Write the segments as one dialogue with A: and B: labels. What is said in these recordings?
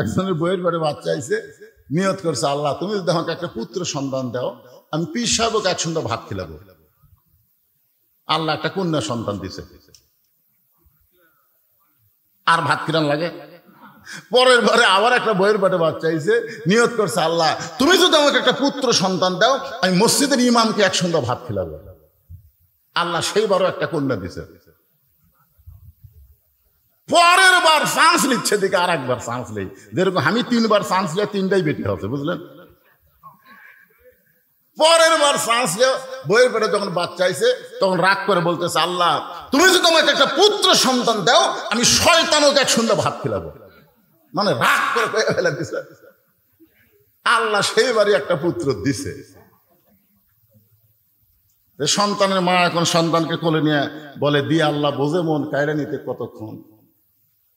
A: একজনের বইয়ের পরে বাচ্চা আইছে, নিয়ত করছে আল্লাহ তুমি যদি আমাকে একটা পুত্র সন্তান দাও আমি পীর সাহেবকে একসঙ্গে ভাত খিলাবো। আল্লাহ একটা কন্যা সন্তান দিছে, আর ভাত কিরান লাগে। পরের বারে আবার একটা বইয়ের পেটে বাচ্চা আইছে, নিয়ত করছে আল্লাহ তুমি যদি আমাকে একটা পুত্র সন্তান দাও আমি মসজিদের ইমামকে একসঙ্গে ভাত খিলাবো। আল্লাহ সেইবারও একটা কন্যা দিছে। পরের বার চান্স নিচ্ছে দিকে আর একবার চান্স নেই, যেরকম আমি 3 বার চান্স নিয়ে 3টাই বেটি হচ্ছে, বুঝলেন। পরের বার চান্স নিয়ে বইয়ের পেটে যখন বাচ্চা আইছে তখন রাগ করে বলতেছে আল্লাহ তুমি যদি আমাকে একটা পুত্র সন্তান দাও আমি শয়তানকে একসঙ্গে ভাত খিলাবো। মানে রাগ করে ফেলে দিছে। আল্লাহ সেইবারই একটা পুত্র দিছে। সন্তানের মা এখন সন্তানকে কোলে নিয়ে বলে দিয়ে আল্লাহ বোঝে মন কায়রা নিতে কতক্ষণ,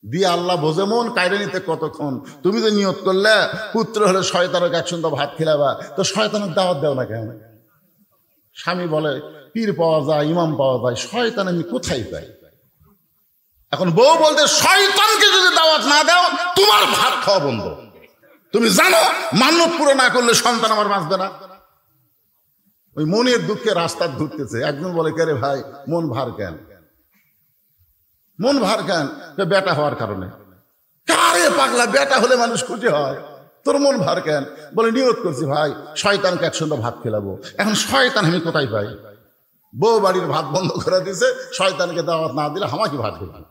A: দিয়ে আল্লাহ বোঝে মন কায়রা নিতে কতক্ষণ। তুমি যে নিয়ত করলে পুত্র হলে শয়তানকে একসঙ্গে ভাত খিলাবা, তো শয়তানের দাওয়াত দাও না কেন? স্বামী বলে পীর পাওয়া যায়, ইমাম পাওয়া যায়, শয়তান আমি কোথায় পাই? এখন বউ বলতে শয়তানকে যদি দাওয়াত না দাও তোমার ভাত খাওয়া বন্ধ। তুমি জানো মান্যত পুরো না করলে সন্তান আমার বাঁচবে না। ওই মনের দুঃখে রাস্তা ঘুরতেছে। একজন বলে কে রে ভাই মন ভার কেন? মন ভার কেন? বেটা হওয়ার কারণে। কারে পাগলা, বেটা হলে মানুষ খুশি হয়, তোর মন ভার কেন? বলে নিয়ত করছি ভাই শয়তানকে একসঙ্গে ভাত খেলাবো। এখন শয়তান আমি কোথায় পাই? বউ বাড়ির ভাত বন্ধ করে দিছে, শয়তানকে দাওয়াত না দিলে আমাকে ভাত খেলাম।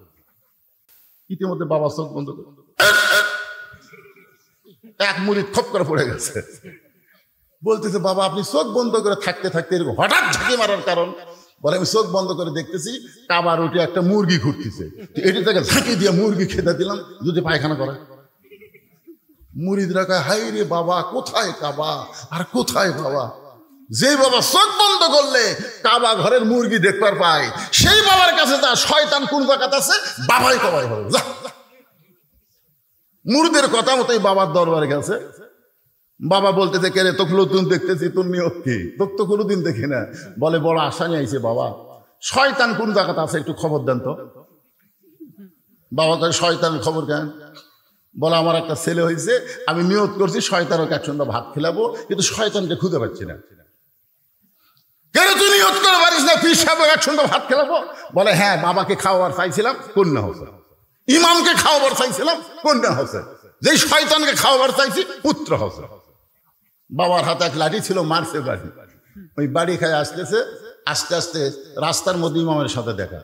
A: ইতিমধ্যে বাবা চোখ বন্ধ করে এক মুড়ি খপ করে পড়ে গেছে। বলতেছে বাবা আপনি চোখ বন্ধ করে থাকতে থাকতে এরকম হঠাৎ ঝাঁকি মারার কারণ? বলে আমি চোখ বন্ধ করে দেখতেছি কাবার উঠে একটা মুরগি ঘুরতেছে, এটি থেকে ঝাঁকি দিয়ে মুরগি খেতে দিলাম যদি পায়খানা করে। মুরিদরা কয় হাই রে বাবা কোথায় কাবা আর কোথায় বাবা? যে বাবা চোখ বন্ধ করলে কাবা ঘরের মুরগি দেখবার পায় সেই বাবার কাছে যা, শয়তান কোন জায়গাতে আছে বাবাই কবার হবে। মুরিদের কথা মতোই বাবার দরবারে গেছে। বাবা বলতেছে কে রে তোকে নতুন দেখতেছি, তোর নিয়ত কি? তোকে তো কোনোদিন দেখি না। বলে বড় আশা নিয়ে আইছে বাবা, শয়তান কোন জায়গাতে আছে একটু খবর দেন তো। বাবা কয় শয়তানের খবর কেন? বলে আমার একটা ছেলে হয়েছে, আমি নিয়ত করছি শয়তানকে একসঙ্গে ভাত খেলাবো, কিন্তু শয়তানকে খুঁজে পাচ্ছি না। কেন তুই নিয়ত করে পারিস না পীর সাহেব একসঙ্গে ভাত খেলাবো? বলে হ্যাঁ বাবাকে খাওয়াবার চাইছিলাম কন্যা হচ্ছে, ইমামকে খাওয়াবার চাইছিলাম কন্যা হচ্ছে, যেই শয়তানকে খাওয়াবার চাইছি পুত্র হচ্ছে। বাবার হাতে এক লাঠি ছিল, মারছে বাড়ি। ওই বাড়ি খায় আসতেছে, আস্তে আস্তে রাস্তার মধ্যে ইমামের সাথে দেখা।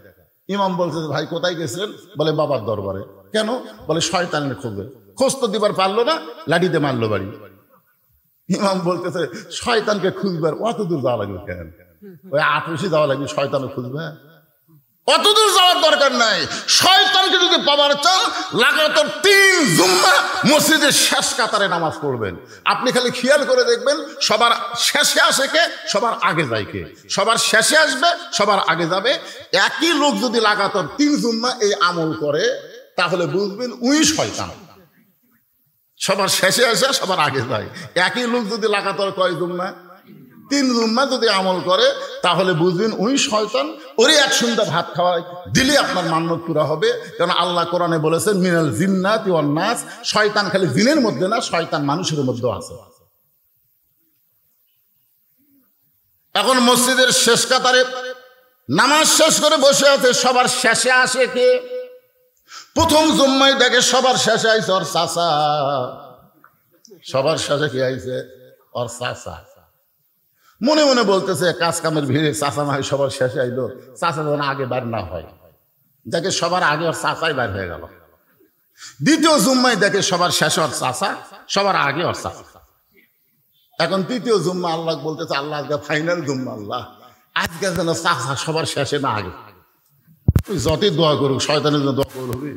A: ইমাম বলতেছে ভাই কোথায় গেছিলেন? বলে বাবার দরবারে। কেন? বলে শয়তানের খোঁজে। খোঁজ তো দিবার পারলো না, লাঠিতে মারলো বাড়ি। ইমাম বলতেছে শয়তানকে খুঁজবার অত দূর যাওয়া লাগবে কেন? ওই আটুসি যাওয়া লাগবে, শয়তানও খুঁজবে? অত দূর যাওয়ার দরকার নাই। শয়তানকে যদি পাবার চান লাগাতার 3 জুম্মা মসজিদের শেষ কাতারে নামাজ পড়বেন। আপনি খালি খেয়াল করে দেখবেন সবার শেষে আসে কে, সবার আগে যায় কে? সবার শেষে আসবে, সবার আগে যাবে। একই লোক যদি লাগাতার 3 জুম্মা এই আমল করে তাহলে বুঝবেন উই শয়তান। সবার শেষে আসে সবার আগে যায়। একই লোক যদি লাগাতার কয় জুম্মা 3 জুম্মা যদি আমল করে তাহলে বুঝবেন ওই শয়তান। ওরে একসঙ্গে ভাত খাওয়াই দিলে আপনার মান্যত পুরা হবে। কারণ আল্লাহ কোরআনে বলেছেন মিনাল জিন্নাতি ওয়ান নাস, শয়তান খালি জিনের মধ্যে না, শয়তান মানুষের মধ্যেও আছে। এখন মসজিদের শেষ কাতারে নামাজ শেষ করে বসে আছে, সবার শেষে আসে কে? প্রথম জুম্মায় দেখে সবার শেষে আইছে ওর চাচা। সবার শেষে কি আইছে? ওর চাচা। মনে মনে বলতেছে কাজ কামের ভিড়ে চাচা না হয় সবার শেষে আইলো, চাচা যেন আগে বার না হয়। দেখে সবার আগে ওর চাচাই বার হয়ে গেল। দ্বিতীয় জুম্মায় দেখে সবার শেষে ওর চাচা, সবার আগে ওর চাচা। এখন তৃতীয় জুম্মা আল্লাহ বলতেছে আল্লাহ আজকে ফাইনাল জুম্মা, আল্লাহ আজকে যেন চাচা সবার শেষে না আগে। যতই দোয়া করুক শয়তানের জন্য দোয়া করবি।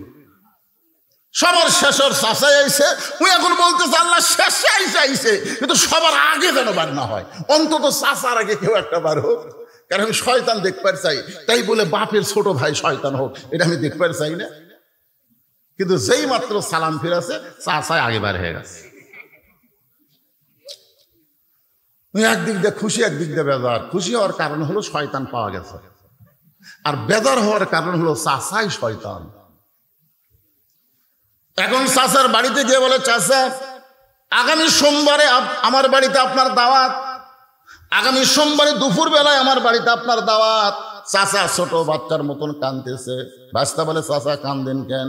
A: সবার শেষের চাচাই আইছে, ওই এখন বলতেছে আল্লাহ শেষে আইছে কিন্তু সবার আগে যেন বার না হয়, অন্তত চাচার আগে কেউ একটা বার হোক। কারণ আমি শয়তান দেখবার চাই, তাই বলে বাপের ছোট ভাই শয়তান হোক এটা আমি দেখবার চাই না। কিন্তু যেই মাত্র সালাম ফিরাছে চাচাই আগে বার হয়ে গেছে। একদিক দিয়ে খুশি, একদিক দিয়ে বেজার। খুশি হওয়ার কারণ হলো শয়তান পাওয়া গেছে, আর বেজার হওয়ার কারণ হলো চাচাই শয়তান। এখন চাচার বাড়িতে গিয়ে বলে, চাচা আগামী সোমবারে আমার বাড়িতে আপনার দাওয়াত, আগামী সোমবারে দুপুর বেলায় আমার বাড়িতে আপনার দাওয়াত। চাচা ছোট বাচ্চার মতন কাঁদতেছে। ভাস্তা বলে, চাচা কান্দেন কেন?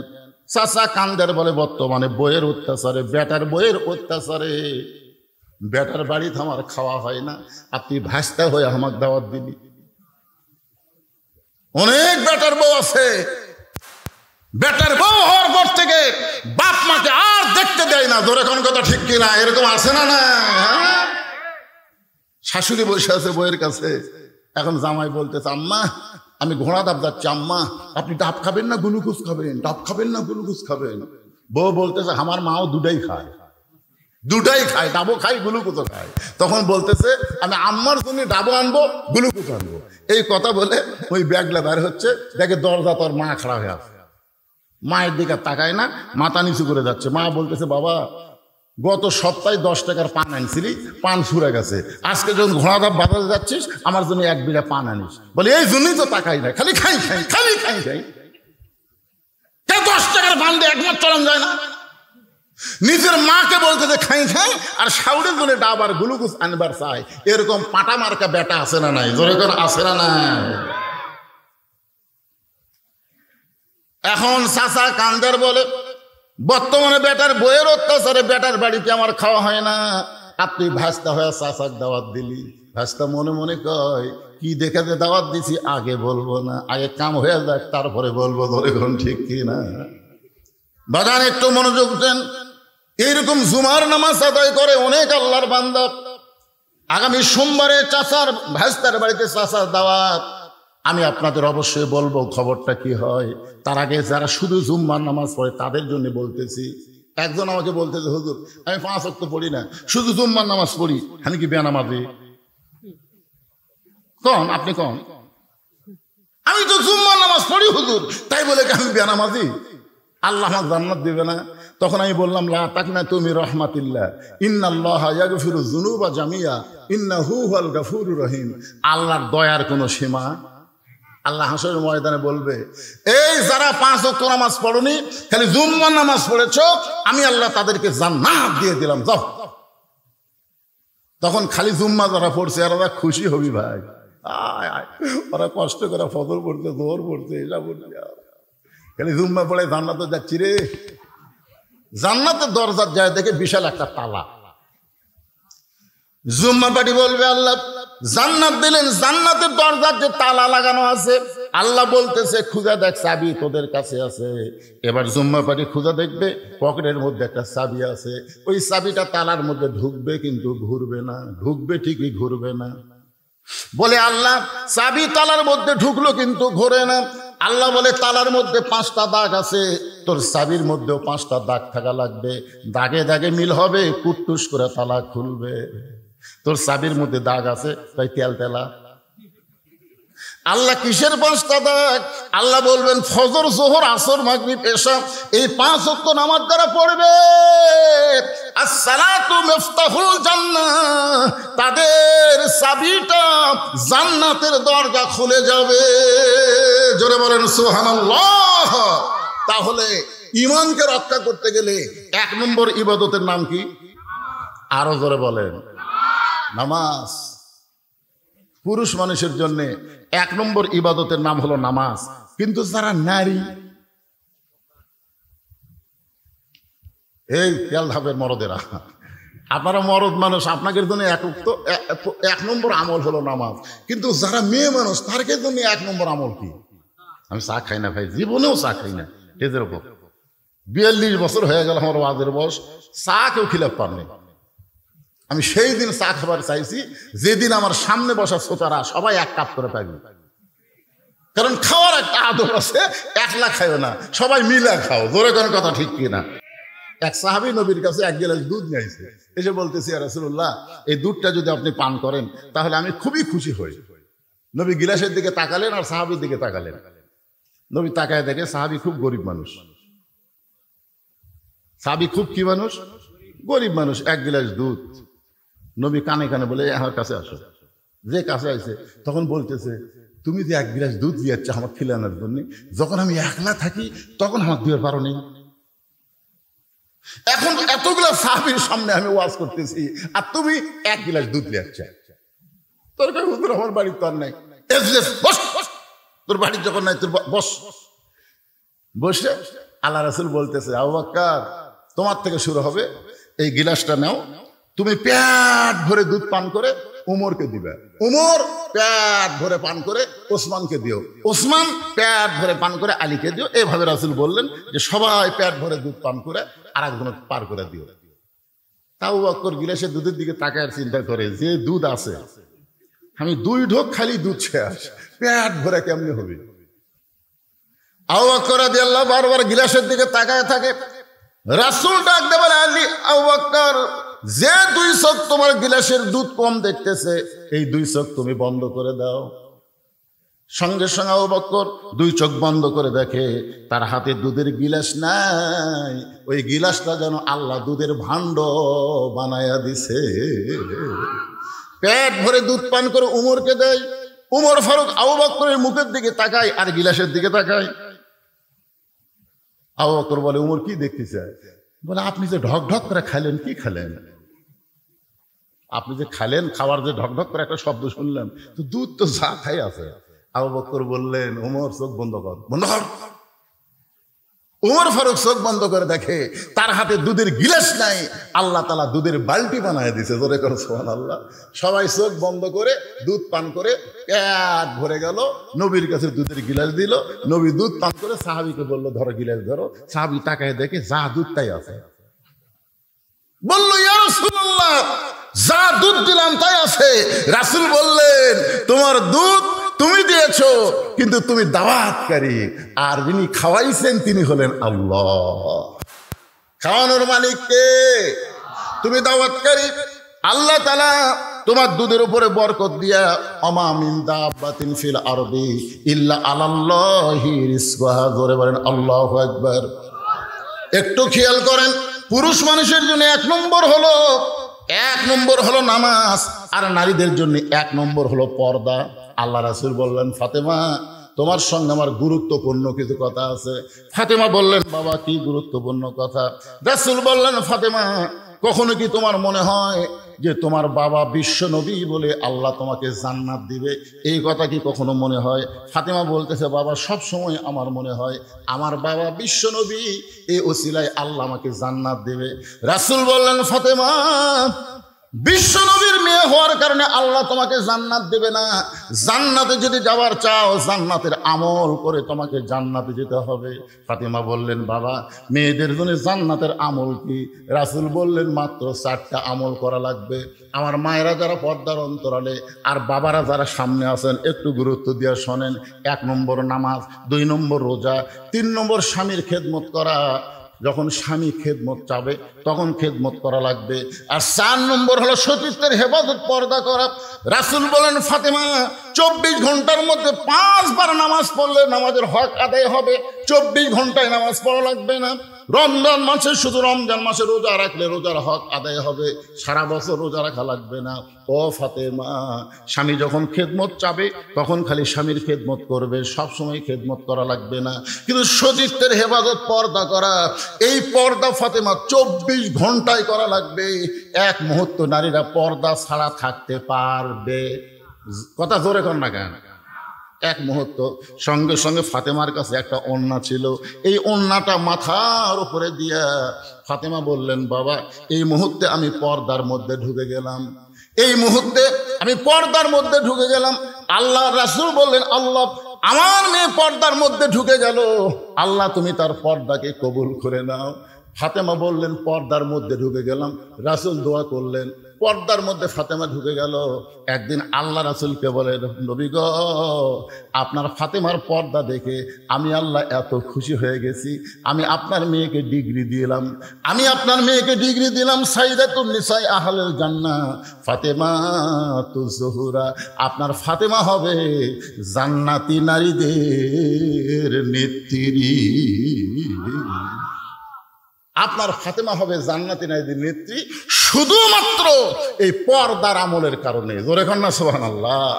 A: চাচা কান্দের বলে, বর্তমানে বইয়ের অত্যাচারে, বেটার বইয়ের অত্যাচারে বেটার বাড়িতে আমার খাওয়া হয় না, আর তুই ভাস্তা হয়ে আমার দাওয়াত দিবি। অনেক বেটার বউ আছে, বেটার বউ হওয়ার পর থেকে বাপ মাকে আর দেখতে দেয় না। ধরে কোন কথা ঠিক কিনা? এরকম আছে না? না, শাশুড়ি বসে আছে বইয়ের কাছে। এখন জামাই বলতেছে, আম্মা আমি ঘোড়া ডাব যাচ্ছি, আম্মা আপনি ডাব খাবেন না গ্লুকোজ খাবেন? ডাব খাবেন না গ্লুকোজ খাবেন? বউ বলতেছে, আমার মাও দুটাই খায়, দুটাই খায়, ডাবও খাই গ্লুকোজও খায়। তখন বলতেছে, আমি আম্মার জন্য ডাবও আনবো গ্লুকোজ আনবো। এই কথা বলে ওই ব্যাগলা বের হচ্ছে, দেখে দরজা তোর মা খাড়া হয়ে আছে। মায়ের দিকে তাকায় না, মাথা নিচু করে যাচ্ছে। মা বলতেছে, বাবা গত সপ্তাহে 10 টাকার পান আনছিলি, পান ফুরে গেছে, আজকে যখন ঘোড়া ধাপ বাজারে যাচ্ছিস আমার জন্য 1 বিঘা পান আনিস। বলে, এই জন্যই তো তাকাই না, খালি খাই খাই, খালি খাই খাই। 10 টাকার পান দিয়ে 1 মাস চলান যায় না? নিজের মাকে বলতেছে খাই খাই, আর শাউরের জন্য ডাব আর গ্লুকোজ আনবার চাই। এরকম পাটা মার্কা বেটা আছে না নাই? জোরে করে আছে না নাই? এখন চাচা কান্দার বলে, বর্তমানে বেটার বইয়ের অত্যাচারে বেটার বাড়িতে আমার খাওয়া হয় না, আর তুই ভাস্তা হয়ে চাচাক দাওয়াত দিলি। ভাস্তা মনে মনে কয়, কি দেখে যে দাওয়াত দিছি আগে বলবো না, আগে কাম হয়ে যাক তারপরে বলবো। ধরে কোন ঠিক কি না? বাগান একটু মনোযোগ দেন। এইরকম জুমার নামাজ আদায় করে অনেক আল্লাহর বান্দা। আগামী সোমবারে চাচার ভাস্তার বাড়িতে চাচার দাওয়াত। আমি আপনাদের অবশ্যই বলবো খবরটা কি হয়। তার আগে যারা শুধু জুম্মার নামাজ পড়ে তাদের জন্য বলতেছি। একজন আমাকে বলতেছে, হুজুর আমি 5 ওয়াক্ত পড়ি না, শুধু জুম্মার নামাজ পড়ি, আমি কি বেনামাজি? কন আপনি কন, আমি তো জুম্মার নামাজ পড়ি হুজুর, তাই বলে কি আমি বেনামাজি? আল্লাহ আমার জান্নাত দিবে না? তখন আমি বললাম, লা তাকনাতু মির রাহমাতিল্লাহ, ইন্নাল্লাহা ইয়াগফিরুয যুনুবা জামিয়া ইন্নাহু হুয়াল গাফুরুর রহিম। আল্লাহর দয়ার কোনো সীমা? আল্লাহ হাসরের ময়দানে বলবে, এই যারা 5 ওয়াক্ত নামাজ পড়নি, খালি জুম্মার নামাজ পড়েছো, আমি আল্লাহ তাদেরকে জান্নাত দিয়ে দিলাম, যাও। তখন খালি জুম্মা যারা পড়ছে এরা খুশি হবি ভাই। আয় আয়, ওরা কষ্ট করে ফজর পড়ছে, জোহর পড়ছে, এসা পড়ছে, খালি জুম্মা পড়ে জান্নাতে যাচ্ছি রে। জান্নাতের দরজার যায় দেখে বিশাল একটা তালা। জুম্মা পাটি বলবে, আল্লাহ জান্নাত দিলেন, জান্নাতের দরজার যে তালা লাগানো আছে, আল্লাহ বলতেছে খুঁজা দেখ, চাবি তোদের কাছে আছে। এবার জুম্মা পাটি খুঁজা দেখবে, পকেটের মধ্যে একটা চাবি আছে। ওই চাবিটা তালার মধ্যে ঢুকবে কিন্তু ঘুরবে না, ঢুকবে ঠিকই ঘুরবে না। বলে, আল্লাহ চাবি তালার মধ্যে ঢুকলো কিন্তু ঘোরে না। আল্লাহ বলে, তালার মধ্যে 5টা দাগ আছে, তোর চাবির মধ্যেও 5টা দাগ থাকা লাগবে, দাগে দাগে মিল হবে, কুটটুস করে তালা খুলবে। তোর চাবির মধ্যে দাগ আছে, তাই তেল তেলা। আল্লাহ কিসের 5টা দাগ? আল্লাহ বলবেন, ফজর জোহর আসর মাগরিব এশা, এই 5 ওয়াক্ত নামাজ দ্বারা পড়বে, আসসালাতু মিফতাহুল জান্নাহ, তাদের চাবিটা জান্নাতের দরজা খুলে যাবে। জোরে বলেন সুবহানাল্লাহ। তাহলে ঈমানকে রক্ষা করতে গেলে 1 নম্বর ইবাদতের নাম কি? আরো জোরে বলেন, নামাজ। পুরুষ মানুষের জন্য 1 নম্বর ইবাদতের নাম হলো নামাজ। কিন্তু যারা নারী, এই তেল ধাপের মরদেরা, আপনারা মরদ মানুষ, আপনাদের জন্য 1 নম্বর আমল হলো নামাজ। কিন্তু যারা মেয়ে মানুষ তার জন্য 1 নম্বর আমল কি? আমি চা খাই না ভাই, জীবনেও চা খাই না। এদের উপর 42 বছর হয়ে গেল আমার ওয়াজের বয়স, চা কেউ খিলাফ পাননি। আমি সেই দিন চা খাবার চাইছি যেদিন আমার সামনে বসা শ্রোতারা সবাই 1 কাপ করে পাইবে। কারণ খাওয়ার একটা আদর আছে, একলা খাইও না, সবাই মিলে খাও। জোরে কোনো কথা ঠিক কিনা? এক সাহাবী নবীর কাছে 1 গ্লাস দুধ নিয়েছে, এসে বলতেছি, ইয়া রাসূলুল্লাহ এই দুধটা যদি আপনি পান করেন তাহলে আমি খুবই খুশি হই। নবী গিলাসের দিকে তাকালেন আর সাহাবীর দিকে তাকালেন। নবী তাকায় দেখে সাহাবী খুব গরিব মানুষ। সাহাবী খুব কি মানুষ? গরিব মানুষ। 1 গ্লাস দুধ। নবী কানে কানে বলে, আমার কাছে আসো। যে কাছে আইছে তখন বলতেছে, তুমি যে 1 গ্লাস দুধ দিয়েছ আমার খিলানোর জন্য, যখন আমি একলা থাকি তখন আমার দিতে পারো নি। এখন এতগুলা সাহাবীর সামনে আমি ওয়াজ করতেছি, আর তুমি 1 গিলাস দুধ লিয়াচ্ছ। তোর কাছে হুজুর আমার বাড়ির তো আর নাই, বস, তোর বাড়ির যখন নাই তোর বস। বসে আল্লাহ রাসূল বলতেছে, আবু বকর তোমার থেকে শুরু হবে, এই গিলাসটা নাও, তুমি পেট ভরে দুধ পান করে উমরকে দিবে, উমর পেট ভরে পান করে ওসমানকে দিও, ওসমান পেট ভরে পান করে আলীকে দিও। এইভাবে রাসূল বললেন যে সবাই পেট ভরে দুধ পান করে আর একজনকে পার করে দিও। তাও আবু বকর গিলাসের দুধের দিকে তাকায় আর চিন্তা করে, যে দুধ আছে আমি 2 ঢোক খালি দুধ শেষ, পেট ভরে কেমনে হবে? আবু বকর রাদিয়াল্লাহু বারবার গিলাসের দিকে তাকায় থাকে। রাসূল ডাক দিয়ে বলে, আলী, আবু বকর, যে 2 চোখ তোমার গিলাসের দুধ কম দেখতেছে, এই 2 চোখ তুমি বন্ধ করে দাও। সঙ্গে সঙ্গে আবু বকর 2 চোখ বন্ধ করে দেখে তার হাতে দুধের গিলাস নাই, ওই গিলাসটা যেন আল্লাহ দুধের ভাণ্ড বানায়া দিছে। পেট ভরে দুধ পান করে উমরকে দেয়। উমর ফারুক আবু বকরের মুখের দিকে তাকায় আর গিলাসের দিকে তাকায়। আবু বকর বলে, উমর কি দেখতেছে? বলে, আপনি যে ঢক ঢক করে খাইলেন, কি খেলেন? আপনি যে খাইলেন, খাওয়ার যে ঢক ঢক করে একটা শব্দ শুনলাম, তো দুধ তো যা খাই আছে। আবু বকর বললেন, উমর চোখ বন্ধ কর, বন্ধ কর। উমর ফারুক চোখ বন্ধ করে দেখে তার হাতে দুধের গিলাস নাই, আল্লাহ তাআলা দুধের বালতি বানায় দিছে। জোরে করে সুবহানাল্লাহ। সবাই চোখ বন্ধ করে দুধ পান করে পেট ভরে গেল। নবীর কাছে দুধের গিলাস দিল, নবী দুধ পান করে সাহাবীকে বলল, ধরো গিলাস ধরো। সাহাবী তাকায় দেখে যা দুধ তাই আছে। বলল, ইয়া রাসূলুল্লাহ, যা দুধ দিলাম তাই আছে। রাসূল বললেন, তোমার দুধ তুমি দিয়েছো, কিন্তু তুমি দাওয়াতকারী, আর যিনি খাওয়াইছেন তিনি হলেন আল্লাহ। খাওয়ানোর মালিক কে? তুমি দাওয়াতকারী। আল্লাহ তাআলা তোমার দুধের উপরে বরকত দিয়া, আমা মিন দাব্বাতিন ফিল আরদি ইল্লা আলাল্লাহি রিজকুহা। জোরে বলেন আল্লাহু আকবার। একটু খেয়াল করেন, পুরুষ মানুষের জন্য 1 নম্বর হলো নামাজ, আর নারীদের জন্য 1 নম্বর হলো পর্দা। আল্লাহ রাসূল বললেন, ফাতেমা, তোমার সঙ্গে আমার গুরুত্বপূর্ণ কিছু কথা আছে। ফাতেমা বললেন, বাবা কি গুরুত্বপূর্ণ কথা? রাসূল বললেন, ফাতেমা, কখনো কি তোমার মনে হয় যে তোমার বাবা বিশ্ব নবী বলে আল্লাহ তোমাকে জান্নাত দিবে? এই কথা কি কখনো মনে হয়? ফাতেমা বলতেছে, বাবা সব সময় আমার মনে হয় আমার বাবা বিশ্ব নবী, এই ওসিলায় আল্লাহ আমাকে জান্নাত দেবে। রাসূল বললেন, ফাতেমা, বিশ্ব নবীর মেয়ে হওয়ার কারণে আল্লাহ তোমাকে জান্নাত দেবে না। জান্নাতে যদি যাওয়ার চাও, জান্নাতের আমল করে তোমাকে জান্নাতে যেতে হবে। ফাতেমা বললেন, বাবা মেয়েদের জন্য জান্নাতের আমল কি? রাসূল বললেন, মাত্র 4টা আমল করা লাগবে। আমার মায়েরা যারা পর্দার অন্তরালে আর বাবারা যারা সামনে আছেন, একটু গুরুত্ব দিয়ে শোনেন। 1 নম্বর নামাজ, 2 নম্বর রোজা, 3 নম্বর স্বামীর খেদমত করা। যখন স্বামী খেদমত চাবে তখন খেদমত করা লাগবে। আর 4 নম্বর হলো সতীত্বের হেফাজত, পর্দা করা। রাসূল বলেন, ফাতেমা 24 ঘন্টার মধ্যে 5 বার নামাজ পড়লে নামাজের হক আদায় হবে। 24 ঘন্টায় নামাজ পড়া লাগবে না। রমজান মাসে, শুধু রমজান মাসে রোজা রাখলে রোজার হক আদায় হবে, সারা বছর রোজা রাখা লাগবে না। ও ফাতেমা, স্বামী যখন খেদমত চাবে তখন খালি স্বামীর খেদমত করবে, সব সময় খেদমত করা লাগবে না। কিন্তু সতীত্বের হেফাজত, পর্দা করা, এই পর্দা ফাতেমা 24 ঘন্টায় করা লাগবে। 1 মুহূর্ত নারীরা পর্দা ছাড়া থাকতে পারবে? কথা জোরে কর না কেন? 1 মুহূর্ত। সঙ্গে সঙ্গে ফাতেমার কাছে একটা ওড়না ছিল, এই ওড়নাটা মাথার উপরে দিয়া ফাতেমা বললেন, বাবা এই মুহূর্তে আমি পর্দার মধ্যে ঢুকে গেলাম, এই মুহূর্তে আমি পর্দার মধ্যে ঢুকে গেলাম। আল্লাহ রাসূল বললেন, আল্লাহ, আমার মেয়ে পর্দার মধ্যে ঢুকে গেল, আল্লাহ তুমি তার পর্দাকে কবুল করে নাও। ফাতেমা বললেন, পর্দার মধ্যে ঢুকে গেলাম। রাসূল দোয়া করলেন, পর্দার মধ্যে ফাতেমা ঢুকে গেল। একদিন আল্লাহ রাসূলকে বলে, নবী গো, আপনার ফাতেমার পর্দা দেখে আমি আল্লাহ এত খুশি হয়ে গেছি, আমি আপনার মেয়েকে ডিগ্রি দিলাম, আমি আপনার মেয়েকে ডিগ্রি দিলাম সাইয়্যিদাতুন নিসাই আহলুল জান্নাহ, ফাতেমাতুজ জোহরা। আপনার ফাতেমা হবে জান্নাতি নারীদের নেত্রী। আপনার ফাতেমা হবে জান্নাতি নারীদের নেত্রী, শুধুমাত্র এই পর্দার আমলের কারণে। জোরে কর না সুবহানাল্লাহ।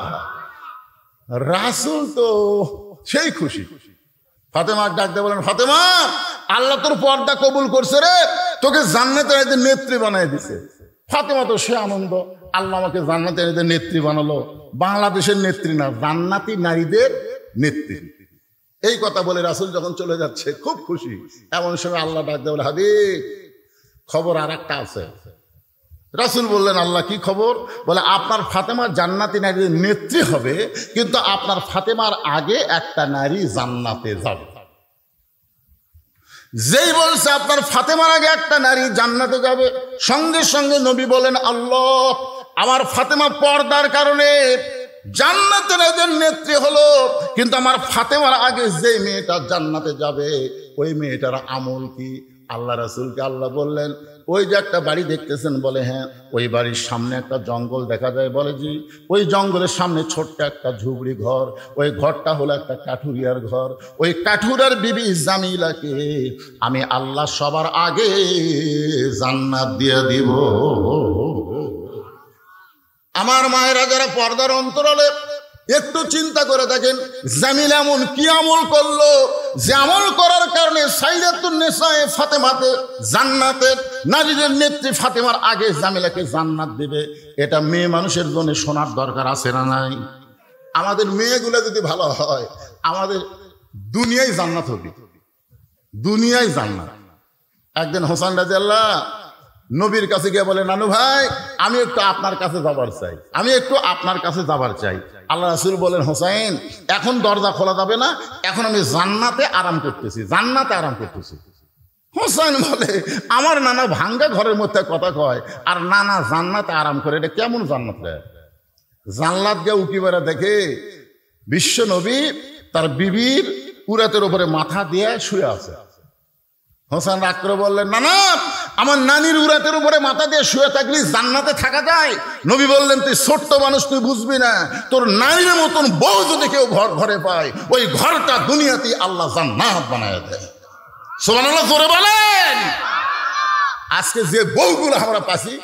A: রাসূল তো সেই খুশি। ফাতেমা ডাক দিয়ে বলেন, ফাতেমা, আল্লাহ তোর পর্দা কবুল করছে রে, তোকে জান্নাতের এদের নেত্রী বানাই দিছে। ফাতেমা তো সে আনন্দ, আল্লাহ আমাকে জান্নাতের এদের নেত্রী বানালো। বাংলাদেশের নেত্রী না, জান্নাতি নারীদের নেত্রী। এই কথা বলে রাসূল যখন চলে যাচ্ছে খুব খুশি। এমন সময় আল্লাহ ডাক দিয়ে বলে, হাবিব খবর আর একটা আছে। রাসূল বললেন, আল্লাহ কি খবর? বলে, আপনার ফাতেমা জান্নাতি নারীর নেত্রী হবে, কিন্তু আপনার ফাতেমার আগে একটা নারী জান্নাতে যাবে। যেই বলছে আপনার ফাতেমার আগে একটা নারী জান্নাতে যাবে, সঙ্গে সঙ্গে নবী বলেন, আল্লাহ আমার ফাতেমা পর্দার কারণে জান্নাতের একজন নেত্রী হলো, কিন্তু আমার ফাতেমার আগে যে মেয়েটা জান্নাতে যাবে ওই মেয়েটার আমল কি? আল্লাহ রাসূলকে আল্লাহ বললেন, ওই যে একটা বাড়ি দেখতেছেন? বলে হ্যাঁ। ওই বাড়ির সামনে একটা জঙ্গল দেখা যায়? বলে জি। ওই জঙ্গলের সামনে ছোট্ট একটা ঝুপড়ি ঘর, ওই ঘরটা হলো একটা কাঠুরিয়ার ঘর। ওই কাঠুরার বিবি জামিলাকে আমি আল্লাহ সবার আগে জান্নাত দিয়ে দিব। আমার মায়েরা যারা পর্দার অন্তরালে একটু চিন্তা করে দেখেন, জামিল এমন কি আমল করলো যে আমল করার কারণে সাইয়্যিদাতুন নিসায়ে ফাতেমাতে জান্নাতের নারীদের নেত্রী ফাতেমার আগে জামিলাকে জান্নাত দিবে। এটা মেয়ে মানুষের জন্য শোনার দরকার আছে না নাই? আমাদের মেয়েগুলো যদি ভালো হয় আমাদের দুনিয়ায় জান্নাত হবে, দুনিয়ায় জান্নাত। একদিন হোসেন রাদিয়াল্লাহু নবীর কাছে গিয়ে বলে, নানু ভাই আমি একটু আপনার কাছে যাবার চাই, আমি একটু আপনার কাছে যাবার চাই। আল্লাহ রাসূল বলেন, হোসেন এখন দরজা খোলা যাবে না, এখন আমি জান্নাতে আরাম করতেছি, জান্নাতে আরাম করতেছি। হোসেন বলে, আমার নানা ভাঙ্গা ঘরের মধ্যে কথা কয় আর নানা জান্নাতে আরাম করে, এটা কেমন জান্নাত রে? জান্নাত গিয়ে উকি বেড়া দেখে বিশ্ব নবী তার বিবির উরাতের উপরে মাথা দিয়ে শুয়ে আছে। হোসেন রাগ করে বললেন, না না, আমার নানির উরাতের উপরে মাথা দিয়ে শুয়ে থাকলে জান্নাতে থাকা যায়? নবী বললেন, তুই ছোট্ট মানুষ, তুই বুঝবি না। তোর নানির মতন বউ যদি কেউ ঘরে পায়, ওই ঘরটা দুনিয়াতেই আল্লাহ জান্নাত বানায় দেয়। সুবহানাল্লাহ জোরে বলেন। আজকে যে বউগুলো আমরা পাচ্ছি,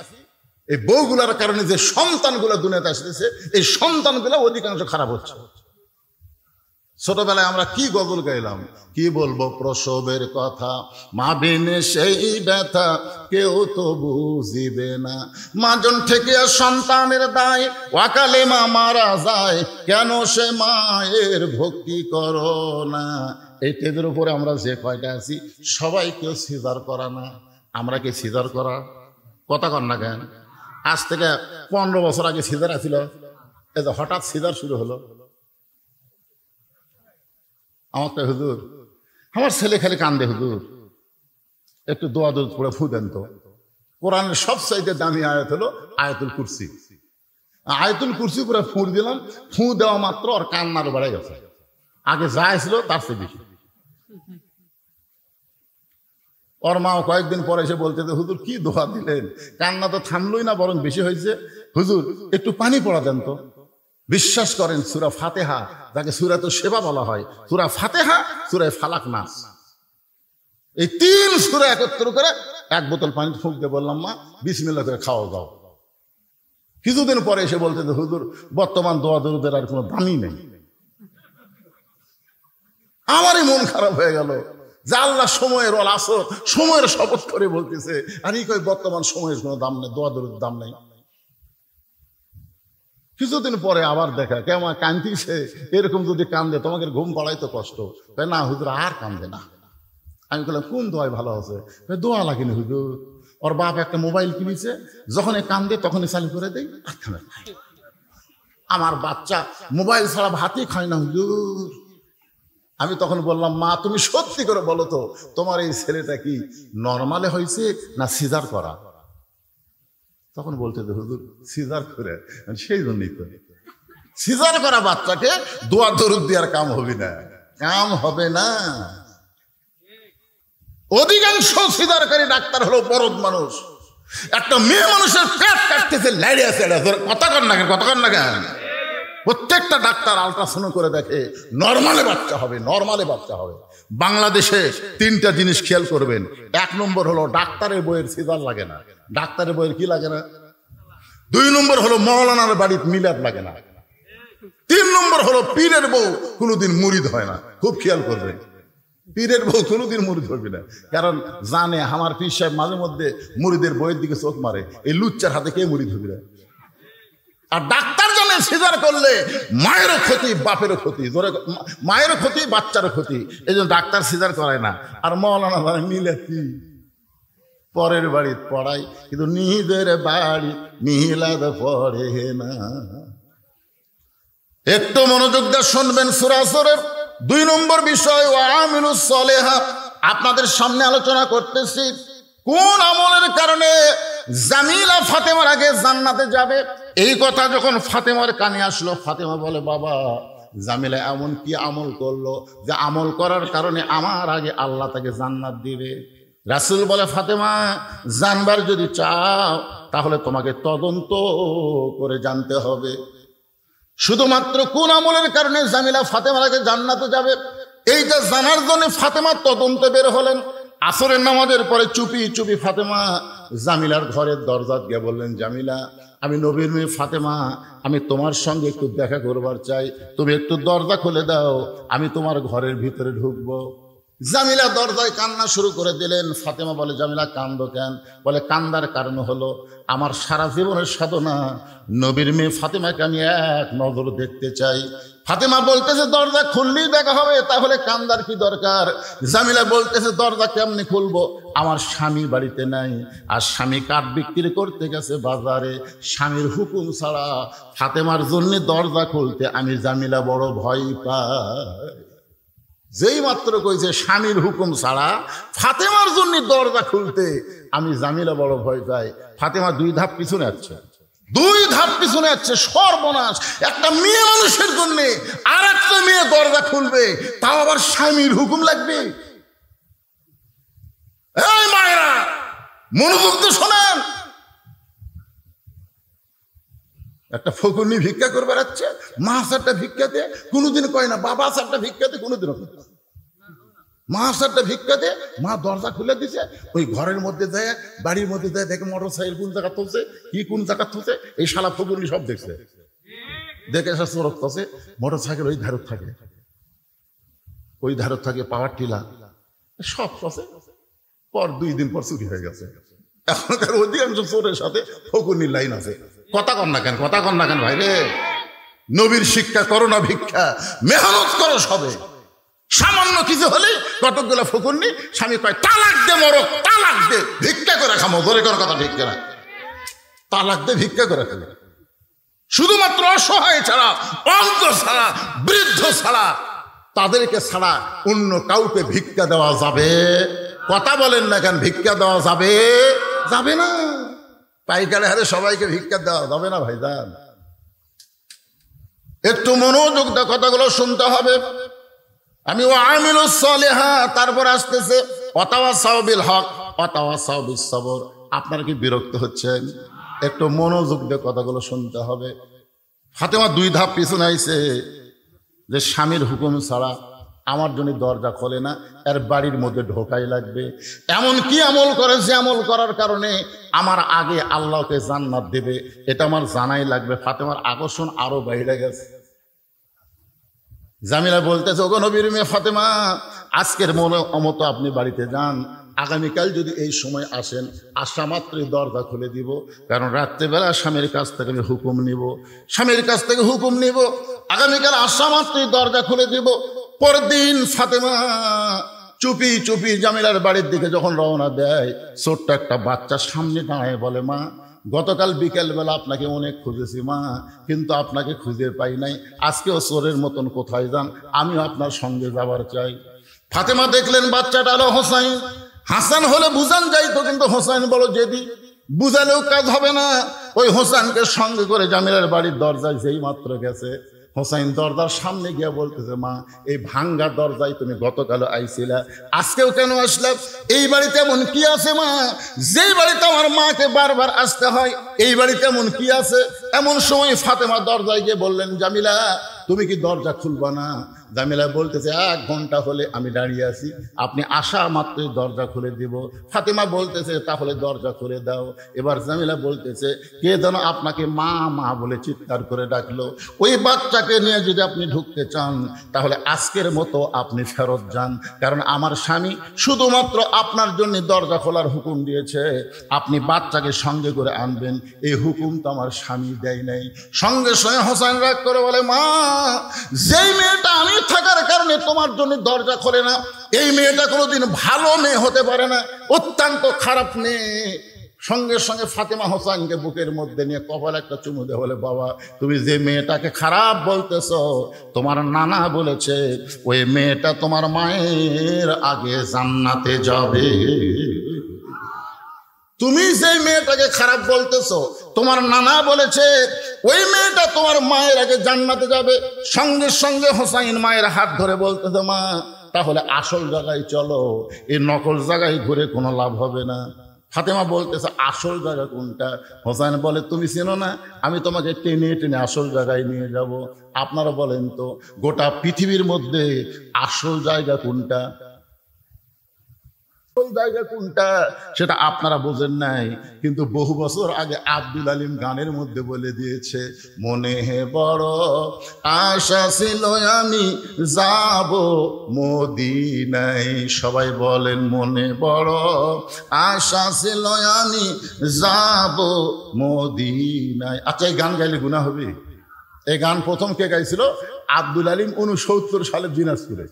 A: এই বউগুলোর কারণে যে সন্তানগুলো দুনিয়াতে আসতেছে, এই সন্তানগুলো অধিকাংশ খারাপ হচ্ছে। ছোটবেলায় আমরা কি গজল গাইলাম, কি বলবো প্রসবের কথা, মা বিনে সেই ব্যথা কেউ তো বুঝিবে না। মাজন থেকে সন্তানের দায়, ওয়াকালে মা মারা যায়, কেন সে মায়ের ভক্তি করো না। এই টেজের উপরে আমরা যে কয়টা আছি সবাই কেউ সিজার করা না। আমরা কি সিজার করা? কথা কর না কেন? আজ থেকে 15 বছর আগে সিজার আছিল, এই যে হঠাৎ সিজার শুরু হলো। আমাকে হুজুর, আমার ছেলে খালি কান্দে, হুজুর একটু দোয়া দোয়া পড়ে ফু দেন তো। কোরআনের সবচাইতে দামি আয়াত হলো আয়াতুল কুরসি। আয়াতুল কুরসি করে ফু দিলাম, ফু দেওয়া মাত্র ওর কান্নার বেড়ে গেছে, আগে যা ছিল তার চেয়ে বেশি। ওর মাও কয়েকদিন পরে এসে বলতে, হুজুর কি দোয়া দিলেন, কান্না তো থামলই না, বরং বেশি হয়েছে। হুজুর একটু পানি পড়া দেন তো। বিশ্বাস করেন, সূরা ফাতিহা, যাকে সূরাতুশ শিফা বলা হয়, সূরা ফাতিহা, সূরা ফালাক, নাস, এই 3 সূরা একত্র করে 1 বোতল পানি ফুঁক দিয়ে বললাম, মা বিসমিল্লাহ করে খাওয়া দাও। কিছুদিন পরে এসে বলতে, হুজুর বর্তমান দোয়া দরুদের আর কোনো দামই নেই। আমারই মন খারাপ হয়ে গেল যে আল্লাহ সময়ের ওয়াল আসর, সময়ের শপথ করে বলতেছে, আর এই কই বর্তমান সময়ের কোনো দাম নেই, দোয়া দরুদের দাম নেই। কিছুদিন পরে আবার দেখা, কেমন কান্দিছে, এরকম যদি কান্দে তোমাকে ঘুম পাড়াই তো কষ্ট। না হুজুর আর কান্দে না। আমি বললাম, কোন দোয়াই ভালো আছে? দোয়া লাগেনি হুজুর, ওর বাপ একটা মোবাইল কিনেছে, যখন কান্দে তখনই চালু করে দেয়। আমার বাচ্চা মোবাইল ছাড়া ভাতই খায় না হুজুর। আমি তখন বললাম, মা তুমি সত্যি করে বলো তো, তোমার এই ছেলেটা কি নর্মালে হয়েছে না সিজার করা? তখন বলতে, হুজুর সিজার করে। সেই জন্যই তো সিজার করা বাচ্চাকে দোয়া দরুদ দেওয়ার কাম হবে না, কাম হবে না। অধিকাংশ সিজারকারী ডাক্তার হলো বড়দ মানুষ। একটা মেয়ে মানুষের পেট কাটতেছে, লাইড়ে আছে, কথা কর না কেন, কথা কর না কেন? প্রত্যেকটা ডাক্তার আলট্রাসাউন্ড করে দেখে নর্মালে বাচ্চা হবে, নর্মালে বাচ্চা হবে। বাংলাদেশে 3টা জিনিস খেয়াল করবেন। 1 নম্বর হলো ডাক্তারের বইয়ের সিজার লাগে না, ডাক্তারের বইয়ের কি লাগে না। 2 নম্বর হলো মৌলানার বাড়ির মিলাদ লাগে না। 3 নম্বর হলো পীরের বউ কোনোদিন মুরিদ হয় না। খুব খেয়াল করবেন। পীরের বউ কোনোদিন মুরিদ হবে না, কারণ জানে আমার পীর সাহেব মাঝে মধ্যে মুরিদের বইয়ের দিকে চোখ মারে, এই লুচ্চার হাতে কে মুরিদ হবে না। আর ডাক্তার জানে সিজার করলে মায়েরও ক্ষতি বাপেরও ক্ষতি, মায়েরও ক্ষতি বাচ্চারও ক্ষতি, এই জন্য ডাক্তার সিজার করায় না। আর মৌলানা ভাই মিলে কি পরের বাড়ি পড়াই, কিন্তু নিজের বাড়ি মিলাদ পড়ে না। একটু মনোযোগ দিয়ে শুনবেন সূরা আসরের 2 নম্বর বিষয় ওয়া আমিলুস সালিহাত। আপনাদের সামনে আলোচনা করতেছি কোন আমলের কারণে জামিলা ফাতেমার আগে জান্নাতে যাবে। এই কথা যখন ফাতেমার কানে আসলো, ফাতেমা বলে বাবা জামিলা এমন কি আমল করলো যে আমল করার কারণে আমার আগে আল্লাহ তাকে জান্নাত দিবে। রাসূল বলে ফাতেমা জানবার যদি চাও তাহলে তোমাকে তদন্ত করে জানতে হবে, শুধুমাত্র কোন আমলের কারণে জামিলা ফাতেমার আগে জান্নাতে যাবে এইটা জানার জন্য ফাতেমা তদন্তে বের হলেন। আসরের নামাজের পরে চুপি চুপি ফাতেমা জামিলার ঘরের দরজা গিয়ে বললেন, জামিলা আমি নবীর মেয়ে ফাতেমা, আমি তোমার সঙ্গে একটু দেখা করবার চাই, তুমি একটু দরজা খুলে দাও, আমি তোমার ঘরের ভিতরে ঢুকবো। জামিলা দরজায় কান্না শুরু করে দিলেন। ফাতেমা বলে জামিলা কান্দো কেন? বলে কান্দার কারণ হলো আমার সারা জীবনের সাধনা নবীর মেয়ে ফাতেমাকে আমি এক নজর দেখতে চাই। ফাতেমা বলতেছে দরজা খুললেই দেখা হবে, তাহলে কান্দার কি দরকার? জামিলা বলতেছে দরজা কেমনি খুলবো, আমার স্বামী বাড়িতে নাই, আর স্বামী কাঠ বিক্রি করতে গেছে বাজারে, স্বামীর হুকুম ছাড়া ফাতেমার জন্য দরজা খুলতে আমি জামিলা বড় ভয় পাই। যেই মাত্র কইছে স্বামীর হুকুম ছাড়া ফাতেমার জন্য দরজা খুলতে আমি জামিলা বড় ভয় পাই, ফাতেমা 2 ধাপ পিছনে আসছে, 2 ধাপ পিছনে আসছে। সর্বনাশ, একটা মেয়ে মানুষের জন্য আর একটা মেয়ে দরজা খুলবে, তাও আবার স্বামীর হুকুম লাগবে। এই মায়েরা মনোযোগ দিয়ে শোনেন, একটা ফকুনি ভিক্ষা করে বেড়াচ্ছে, মা সারটা ভিক্ষা দে, কোনোদিন কয় না বাবা সারটা ভিক্ষা দে, কোনোদিন মা সারটা ভিক্ষা দে। মা দরজা খুলে দিছে, ওই ঘরের মধ্যে যায়, বাড়ির মধ্যে যায়, দেখে মোটর সাইকেল কোন জায়গা তুলছে, কি কোন জায়গা তুলছে, এই শালা ফকুনি সব দেখছে, দেখে এসে চোরক তছে, মোটর সাইকেল ওই ধারত থাকে, ওই ধারত থাকে, পাওয়ার টিলা সব তছে। পর 2 দিন পর চুরি হয়ে গেছে। এখনকার অধিকাংশ চোরের সাথে ফকুনির লাইন আছে। কথা কন না কেন, কথা কন না কেন ভাই রে? নবীর শিক্ষা করো না ভিক্ষা, মেহনত করো সবে। সামান্য কিছু হলে কতকগুলো ফকুনি, স্বামী কয় তালাক দে মরক, তালাক দে, ভিক্ষা করে খামো, ধরে কর কথা ভিক্ষা না, তালাক দে ভিক্ষা করে খাবে। শুধুমাত্র অসহায় ছাড়া, অন্ধ ছাড়া, বৃদ্ধ ছাড়া, তাদেরকে ছাড়া অন্য কাউকে ভিক্ষা দেওয়া যাবে? কথা বলেন না কেন, ভিক্ষা দেওয়া যাবে? যাবে না। পাইকারে হারে সবাইকে ভিক্ষা দেওয়া যাবে না ভাইজান। একটু মনোযোগ দিয়ে কথাগুলো শুনতে হবে। আমি ও আমিলুস সালিহাত, তারপর আসতেছে ওয়াতাওয়াসাউ বিল হক ওয়াতাওয়াসাউ বিস সবর। আপনারা কি বিরক্ত হচ্ছেন? একটু মনোযোগ দিয়ে কথাগুলো শুনতে হবে। ফাতেমা 2 ধাপ পিছনে আইছে যে স্বামীর হুকুম ছাড়া আমার জন্য দরজা খোলে না, এর বাড়ির মধ্যে ঢোকাই লাগবে। এমন কি আমল করে যে আমল করার কারণে আমার আগে আল্লাহকে জান্নাত দেবে, এটা আমার জানাই লাগবে। ফাতেমার আকর্ষণ আরো বাইরে গেছে। জামিলা বলতেছে ওগো নবীর মেয়ে ফাতেমা, আজকের মতো আপনি বাড়িতে যান, আগামীকাল যদি এই সময় আসেন, আসা মাত্রই দরজা খুলে দিব, কারণ রাত্রেবেলা স্বামীর কাছ থেকে আমি হুকুম নিব, স্বামীর কাছ থেকে হুকুম নিব, আগামীকাল আসা মাত্রই দরজা খুলে দিব। পরের দিন ফাতেমা চুপি চুপি জামিলার বাড়ির দিকে যখন রওনা দেয়, ছোট্ট একটা বাচ্চা সামনে দাঁড়ায় বলে মা গতকাল বিকেলবেলা আপনাকে অনেক খুঁজেছি মা, কিন্তু আপনাকে খুঁজে পাই নাই, আজকেও চোরের মতন কোথায় যান, আমিও আপনার সঙ্গে যাবার চাই। ফাতেমা দেখলেন বাচ্চাটা হলো হোসাইন। হাসান হলে বুঝান যাইতো, কিন্তু হোসাইন বড় জেদি, বুঝালেও কাজ হবে না। ওই হোসাইনকে সঙ্গে করে জামিলার বাড়ির দরজায় যেই মাত্র গেছে, হোসাইন দরজার সামনে গিয়ে বলতেছে মা এই ভাঙ্গা দরজায় তুমি গতকাল আইছিলা, আজকেও কেন আসলে? এই বাড়িতে এমন কি আছে মা, যেই বাড়িতে আমার মাকে বারবার আসতে হয়, এই বাড়িতে এমন কি আছে? এমন সময় ফাতেমা দরজায় গিয়ে বললেন জামিলা তুমি কি দরজা খুলবা না? জামিলা বলতেছে 1 ঘন্টা হলে আমি দাঁড়িয়ে আছি, আপনি আসা মাত্রই দরজা খুলে দিব। ফাতেমা বলতেছে তাহলে দরজা খুলে দাও। এবার জামিলা বলতেছে কে যেন আপনাকে মা মা বলে চিৎকার করে ডাকলো, ওই বাচ্চাকে নিয়ে যদি আপনি ঢুকতে চান তাহলে আজকের মতো আপনি ফেরত যান, কারণ আমার স্বামী শুধুমাত্র আপনার জন্য দরজা খোলার হুকুম দিয়েছে, আপনি বাচ্চাকে সঙ্গে করে আনবেন, এই হুকুম তো আমার স্বামী দেয় নাই। সঙ্গে সঙ্গে হোসেন রাগ করে বলে মা, যেই মেয়েটা আমি থাকার কারণে তোমার জন্য দরজা খোলে না, এই মেয়েটা কোনোদিন ভালো মেয়ে হতে পারে না, অত্যন্ত খারাপ মেয়ে। সঙ্গে সঙ্গে ফাতেমা হোসেনকে বুকের মধ্যে নিয়ে কপাল একটা চুমু দিয়ে বলে বাবা, তুমি যে মেয়েটাকে খারাপ বলতেছ তোমার নানা বলেছে ওই মেয়েটা তোমার মায়ের আগে জান্নাতে যাবে। তুমি যে মেয়েটাকে খারাপ বলতেছো তোমার নানা বলেছে ওই মেয়েটা তোমার মায়ের আগে জান্নাতে যাবে। সঙ্গে সঙ্গে হোসাইন মায়ের হাত ধরে বলতেছে মা তাহলে আসল জায়গায় চলো, এই নকল জায়গায় ঘুরে কোনো লাভ হবে না। ফাতেমা বলতেছে আসল জায়গা কোনটা? হোসাইন বলে তুমি চেনো না, আমি তোমাকে টেনে টেনে আসল জায়গায় নিয়ে যাব। আপনারা বলেন তো গোটা পৃথিবীর মধ্যে আসল জায়গা কোনটা? জায়গা কোনটা সেটা আপনারা বোঝেন নাই, কিন্তু বহু বছর আগে আব্দুল আলিম গানের মধ্যে বলে দিয়েছে মনে হে বড় আশা ছিল আমি যাব মদিনায়। সবাই বলেন মনে বড় আশা ছিল আমি যাব মদিনায়। আচ্ছা এই গান গাইলে গুনাহ হবে? এই গান প্রথম কে গাইছিল? আব্দুল আলিম 69 সালে দিনাজপুরে।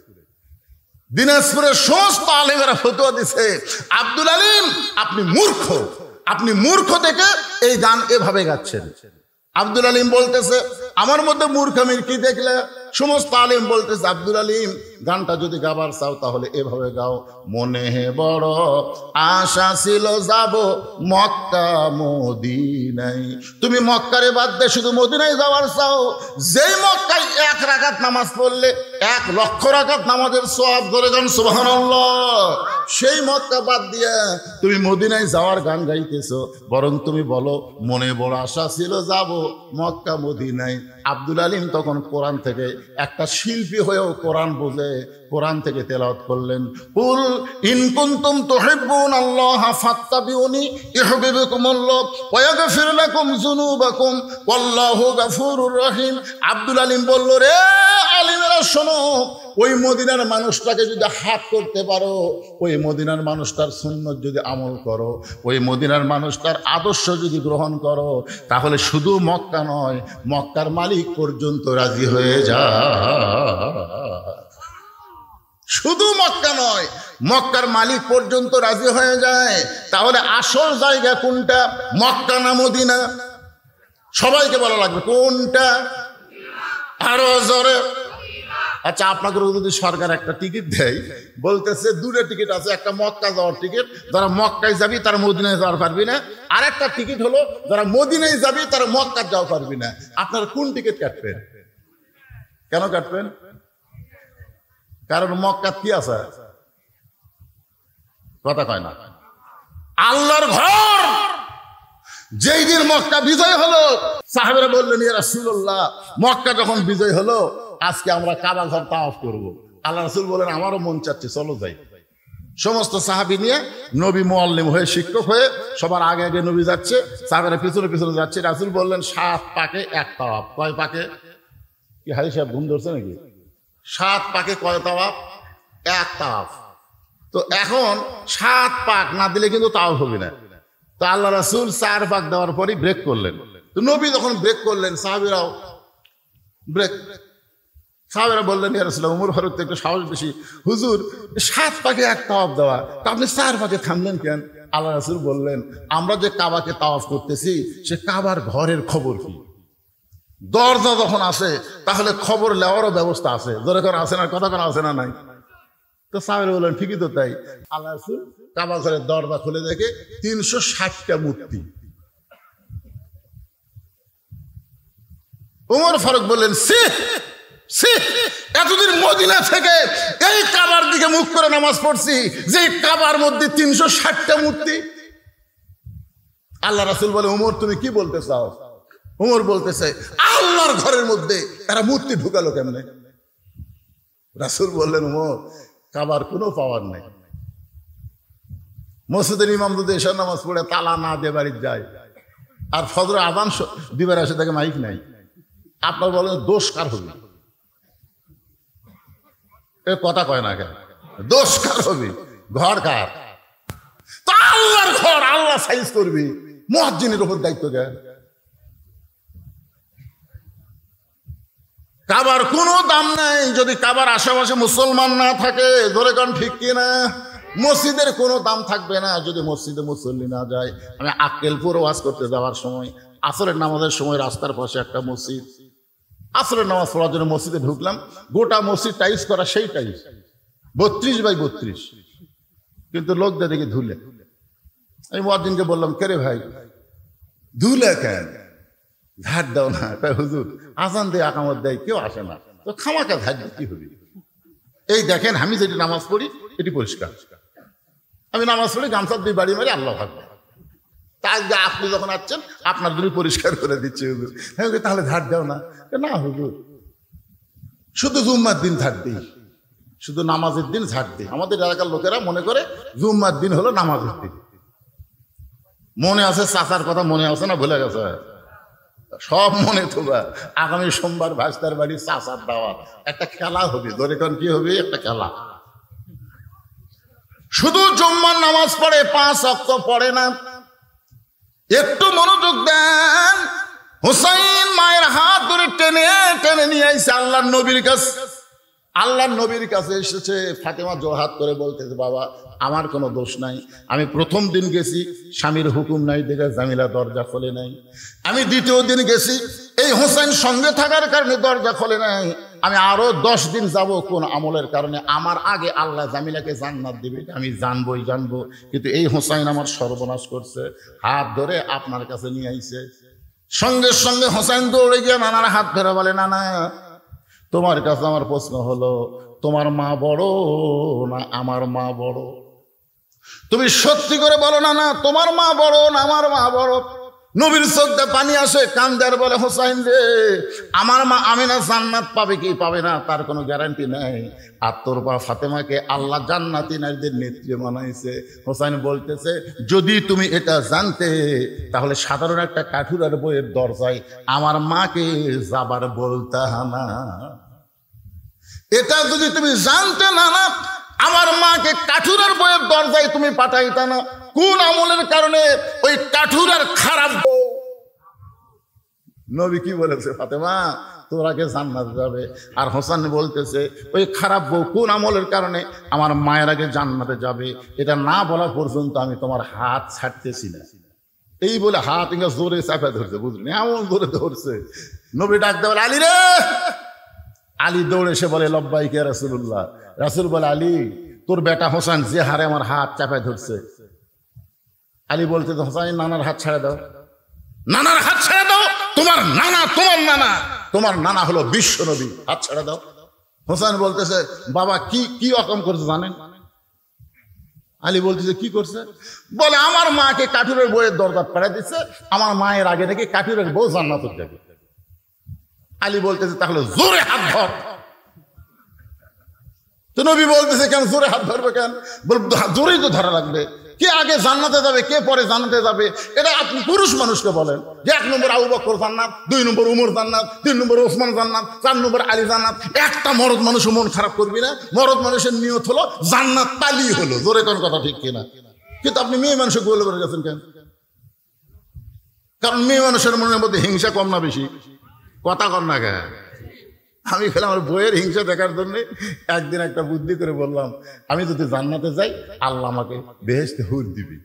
A: দিনাজপুরের সমস্ত আলেমেরা ফতোয়া দিছে আব্দুল আলিম আপনি মূর্খ, আপনি মূর্খ দেখে এই গান এভাবে গাচ্ছেন। আব্দুল আলিম বলতেছে আমার মধ্যে মূর্খামির কি দেখলে? সমস্ত আলিম বলতেছে আব্দুল আলিম গানটা যদি গাবার চাও তাহলে এভাবে গাও মনে হে বড় আশা ছিল যাব মক্কা মদিনায়। তুমি মক্কারে বাদ দিয়ে শুধু মদিনায় যাওয়ার চাও, যেই মক্কায় 1 রাকাত নামাজ পড়লে 1 লক্ষ রাকাত নামাজের সওয়াব করে গান সুবহানাল্লাহ, সেই মক্কা বাদ দিয়ে তুমি মদিনায় যাওয়ার গান গাইতেছো। বরং তুমি বলো মনে বড় আশা ছিল যাব মক্কা মদিনায়। আব্দুল আলিম তখন কোরআন থেকে একটা শিল্পী হয়েও কোরআন বুঝে কোরআন থেকে তেলাওয়াত করলেন কুল ইন কুনতুম তুহিব্বুনাল্লাহ ফাত্তাবিউনি ইউহিব্বুকুমুল্লাহ ওয়া ইয়াগফির লাকুম যুনুবাকুম ওয়াল্লাহু গফুরুর রহিম। আব্দুল আলিম বলল রে আলিমেরা শোনো, ওই মদিনার মানুষটাকে যদি হাত করতে পারো, ওই মদিনার মানুষটার সুন্নত যদি আমল করো, ওই মদিনার মানুষটার আদর্শ যদি গ্রহণ করো, তাহলে শুধু মক্কা নয় মক্কার মালিক পর্যন্ত রাজি হয়ে যায়। শুধু মক্কা নয় মক্কার মালিক পর্যন্ত রাজি হয়ে যায়। তাহলে আসল জায়গা কোনটা, মক্কা না মদিনা? সবাইকে বলা লাগবে কোনটা, আরো জোরে। আচ্ছা আপনাকে যদি সরকার একটা টিকিট দেয়, বলতেছে 2টা টিকিট আছে, একটা মক্কা যাওয়ার টিকিট, যারা মক্কায় যাবি তারা মদিনায় যাওয়ার পারবি না, আর একটা টিকিট হলো যারা মদিনায় যাবি তারা মক্কা যাওয়া পারবি না। আপনারা কোন টিকিট কাটবেন? কেন কাটবেন? কারণ মক্কা কি আছে? কথা কয় না। আল্লাহর ঘর। যেই দিন মক্কা বিজয় হলো সাহাবারা বললেন ইয়া রাসূলুল্লাহ মক্কা যখন বিজয় হলো আজকে আমরা কাবা ঘর তাওয়াফ করব। আল্লাহ রাসূল বলেন আমারও মন চাচ্ছে চলো যাই। সমস্ত সাহাবী নিয়ে নবী মুআল্লিম হয়ে শিক্ষক হয়ে সবার আগে আগে নবী যাচ্ছে, সাহাবারা পিছনে পিছনে যাচ্ছে। রাসূল বললেন 7 পাকে 1 তাওয়াফ। কয় পাকে? কি হাজি সাহেব ঘুম ধরছে নাকি? 7 পাকে কয় তাওয়াফ? 1 তাওয়াফ। তো এখন 7 পাক না দিলে কিন্তু তাওয়াফ হবে না। তো আল্লাহ রাসূল 4 পাক দেওয়ার পরই ব্রেক করলেন। তো নবী যখন ব্রেক করলেন সাহাবীরাও ব্রেক। সাহাবীরা বললেন ইয়া রাসূলুল্লাহ ওমর ফারুক তো একটু সাহস বেশি, হুজুর 7 পাকে 1 তাওয়াফ দেওয়া, তা আপনি 4 পাকে থামলেন কেন? আল্লাহ রাসূল বললেন আমরা যে কাবাকে তাওয়াফ করতেছি সে কাবার ঘরের খবর কি? দরজা যখন আসে তাহলে খবর নেওয়ারও ব্যবস্থা আছে, ধরে করে আসে না, কথা করে আসে না নাই? তো সাহাবীরা বললেন ঠিকই তো তাই। আল্লাহ রাসূল কাবা ঘরের দরজা খুলে দেখে 360টা মূর্তি। ওমর ফারুক বললেন এতদিন মদিনা থেকে এই কাবার দিকে মুখ করে নামাজ পড়ছি, যে কাবার মধ্যে 360টা মূর্তি। আল্লাহ রাসূল বলে ওমর তুমি কি বলতে চাও? ওমর বলতেছে আল্লাহর ঘরের মধ্যে তারা মূর্তি ঢুকালো কেমনে? রাসূল বললেন, ওমর, কাবার কোনো পাওয়ার নেই। মসজিদের ইমাম যদি এশার নামাজ পড়ে তালা না দিয়ে বাড়ি যায়, আর ফজর আযান দিবার আসে তাকে মাইক নাই, আপনার বলেন দোষ কার হবে? এ কথা কয় না কেন? দোষ কার হবে? ঘর কার? তো আল্লাহর ঘর, আল্লাহ সাইজ করবি, মুয়াজ্জিনের উপর দায়িত্ব দেয়। কাবার কোনো দাম নাই যদি কাবার আশেপাশে মুসলমান না থাকে। ধরে কারণ ঠিক কিনা? মসজিদের কোনো দাম থাকবে না যদি মসজিদে মুসল্লি না যায়। আমি আক্কেলপুর ওয়াজ করতে যাওয়ার সময় আসরের নামাজের সময় রাস্তার পাশে একটা মসজিদ, আসরের নামাজ পড়ার জন্য মসজিদে ঢুকলাম। গোটা মসজিদ টাইলস করা, সেই টাইলস 32x32, কিন্তু লোকদের দেখে ধুলে। আমি মুয়াজ্জিনকে বললাম, কে রে ভাই, ধুলে কেন? ঝাড় দাও না। হুজুর আজান দেয়, আকামত দেয়, কেউ আসে না, তো খামাকা ঝাড় দিয়ে কি হবে? এই দেখেন, আমি যেটি নামাজ পড়ি এটি পরিষ্কার। আমি নামাজ পড়ি, গামছা দিয়ে বাড়ি মারি, আল্লাহ ভাববে। তাই আপনি যখন আসছেন আপনার জন্য পরিষ্কার করে দিচ্ছে হুজুর। হ্যাঁ, তাহলে ঝাড় দাও না। না হুজুর, শুধু জুম্মার দিন ঝাড় দিই, শুধু নামাজের দিন ঝাড় দিই। আমাদের এলাকার লোকেরা মনে করে জুম্মার দিন হলো নামাজের দিন। মনে আছে চাচার কথা, মনে আছে না ভুলে গেছে? সব মনে তোবা। আগামী সোমবার ভাস্তার বাড়ি চাচার দাওয়াত, একটা খেলা হবে। ধরে কোন কি হবে? একটা খেলা। শুধু জুম্মার নামাজ পড়ে, 5 ওয়াক্ত পড়ে না। একটু মনোযোগ দেন। হুসাইন মায়ের হাত ধরে টেনে টেনে নিয়ে আইছে আল্লাহর নবীর কাছে। আল্লাহর নবীর কাছে এসেছে। ফাতেমা জোহাত করে বলতেছে, বাবা আমার কোনো দোষ নাই, আমি প্রথম দিন গেছি, স্বামীর হুকুম নাই দেখে জামিলা দরজা খোলে নাই। আমি দ্বিতীয় দিন গেছি, এই হোসেন সঙ্গে থাকার কারণে দরজা খোলে নাই। আমি আরো 10 দিন যাব, কোন আমলের কারণে আমার আগে আল্লাহ জামিলাকে জান্নাত দিবে, আমি জানবই জানবো, কিন্তু এই হোসাইন আমার সর্বনাশ করছে। হাত ধরে আপনার কাছে নিয়ে আইছে। সঙ্গে সঙ্গে হোসেন দৌড়ে গিয়ে নানার হাত ধরে বলে, নানা তোমার কাছে আমার প্রশ্ন হলো, তোমার মা বড় না আমার মা বড়? তুমি সত্যি করে বলো না, না তোমার মা বড় না আমার মা বড়? নবীর চোখে পানি আসে, কান্দার বলে, হোসাইন রে, আমার মা আমিনা জান্নাত পাবে কি পাবে না তার কোনো গ্যারান্টি নেই, আর তোর মা ফাতেমাকে আল্লাহ জান্নাতি নারীদের নেত্রী বানাইছে। হোসাইন বলতেছে, যদি তুমি এটা জানতে তাহলে সাধারণ একটা কাঠুরার বইয়ের দরজায় আমার মাকে যাবার বলতে না। এটা যদি তুমি জানতে না, না আমার মাকে কাঠুরার বইয়ের দরজায় তুমি পাঠাইতা না। কোন আমলের কারণে? ওই কাঠুরার খারাপ বউ। নবী কি বলেছে? ফাতেমা তোর আগে জান্নাত যাবে। আর হোসেন বলতেছে, ওই খারাপ বউ কোন আমলের কারণে আমার মায়ের আগে জান্নাতে যাবে, এটা না বলা পর্যন্ত আমি তোমার হাত ছাড়তেছি না। এই বলে হাত ইংরেজ জোরে চাপা ধরছে, বুঝলেন? এমন জোরে ধরছে। নবী ডাক দেওয়ার, আলী রে। আলী দৌড়ে এসে বলে, লব্বাইক ইয়া রাসূলুল্লাহ। রাসূল বলে, আলী তোর বেটা হোসেন যে হারে আমার হাত চাপায় ধরছে। আলী বলতে, হোসেন নানার হাত ছেড়ে দাও, নানার হাত ছেড়ে দাও। তোমার নানা, তোমার নানা, তোমার নানা হলো বিশ্ব নবী, হাত ছেড়ে দাও। হোসেন বলতেছে, বাবা কি কি রকম করছে জানেন? আলী বলতেছে, কি করছে? বলে, আমার মাকে কাঠুরের বউয়ের দরকার পাঠিয়ে দিচ্ছে, আমার মায়ের আগে থেকে কাঠুরের বউ জান্নাতে যাবে। আলী বলতেছে, তাহলে জোরে হাত ধর। তো নবী বলতেছে, কেন জোরে হাত ধরবে কেন? জোরেই তো ধরা লাগবে। কে আগে জান্নাতে যাবে, কে পরে জান্নাতে যাবে, এটা আপনি পুরুষ মানুষকে বলেন যে 1 নম্বর আবু বকর জান্নাত, 2 নম্বর উমর জান্নাত, 3 নম্বর ওসমান জান্নাত, 4 নম্বর আলী জান্নাত। একটা মরদ মানুষ মন খারাপ করবি না। মরদ মানুষের নিয়ত হলো জান্নাত পালি হলো। জোরে কোন কথা ঠিক কিনা? কিন্তু আপনি মেয়ে মানুষকে গোল করে গেছেন কেন? কারণ মেয়ে মানুষের মনের মধ্যে হিংসা কম না বেশি? কথা কর না কেন? আমি খেলাম আমার বইয়ের হিংসা দেখার জন্য একদিন একটা বুদ্ধি করে বললাম, আমি যদি জান্নাতে যাই আল্লাহ আমাকে বেহেশতে হুর দিবি।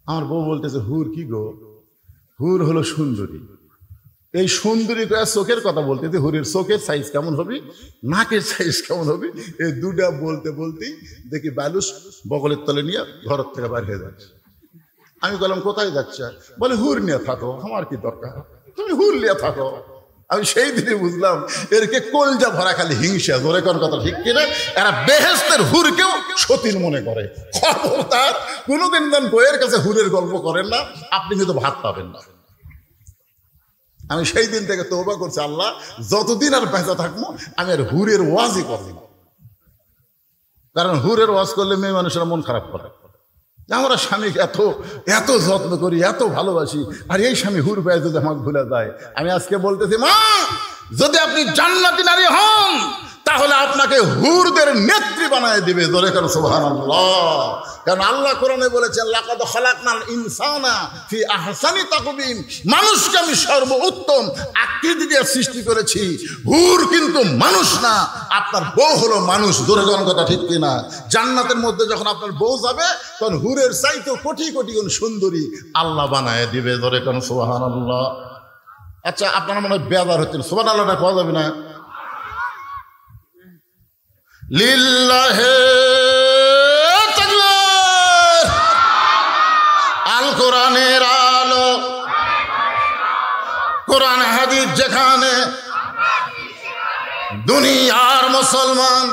A: আমার বউ বলতেছে, হুর কি গো? হুর হলো সুন্দরী। এই সুন্দরী চোখের কথা বলতেছে, হুরের চোখের সাইজ কেমন হবে, নাকের সাইজ কেমন হবে, এই দুটা বলতে বলতেই দেখি বালুস বগলের তলে নিয়ে ঘরের থেকে বাইরে হয়ে যাচ্ছে। আমি বললাম, কোথায় যাচ্ছে? বলে, হুর নিয়ে থাকো, আমার কি দরকার, তুমি হুর নিয়ে থাকো। আমি সেই দিনে বুঝলাম এরকে কলজা ভরা খালি হিংসা। জোরে কোন কথা ঠিক কিনা? এরা বেহেশতের হুরকেও সতীন মনে করে। খবরদার কোনোদিন বইয়ের কাছে হুরের গল্প করেন না, আপনি কিন্তু ভাত পাবেন না। আমি সেই দিন থেকে তওবা করছি, আল্লাহ যতদিন আর বেঁচে থাকবো আমি আর হুরের ওয়াজই করব না। কারণ হুরের ওয়াজ করলে মেয়ে মানুষের মন খারাপ করে। আমরা স্বামীকে এত এত যত্ন করি, এত ভালোবাসি, আর এই স্বামী হুর পেয়ে যদি আমাকে ভুলে যায়। আমি আজকে বলতেছি, মা যদি আপনি জান্নাতি নারী হন তাহলে আপনাকে হুরদের নেত্রী বানায় দিবে। জোরে করে সুবহানাল্লাহ। কারণ আল্লাহ কোরআনে বলেছেন, লাকাদ খালাকনাল ইনসানা ফি আহসানি তাকবীম, মানুষকে আমি সর্বোত্তম আকৃতি দিয়ে সৃষ্টি করেছি। হুর কিন্তু মানুষ না, আপনার বউ হলো মানুষ। জোরে কোন কথা ঠিক কিনা? জান্নাতের মধ্যে যখন আপনার বউ যাবে তখন হুরের চাইতেও কোটি কোটি গুণ সুন্দরী আল্লাহ বানায় দিবে। জোরে কোন সুবহানাল্লাহ। আচ্ছা, আপনারা মনে হয় বেজার হচ্ছেন, সুবহানাল্লাহটা পাওয়া যাবে না? লিল্লাহে তাকবীর। আল কোরআনের আলো, কোরআন হাদিস যেখানে, দুনিয়ার মুসলমান।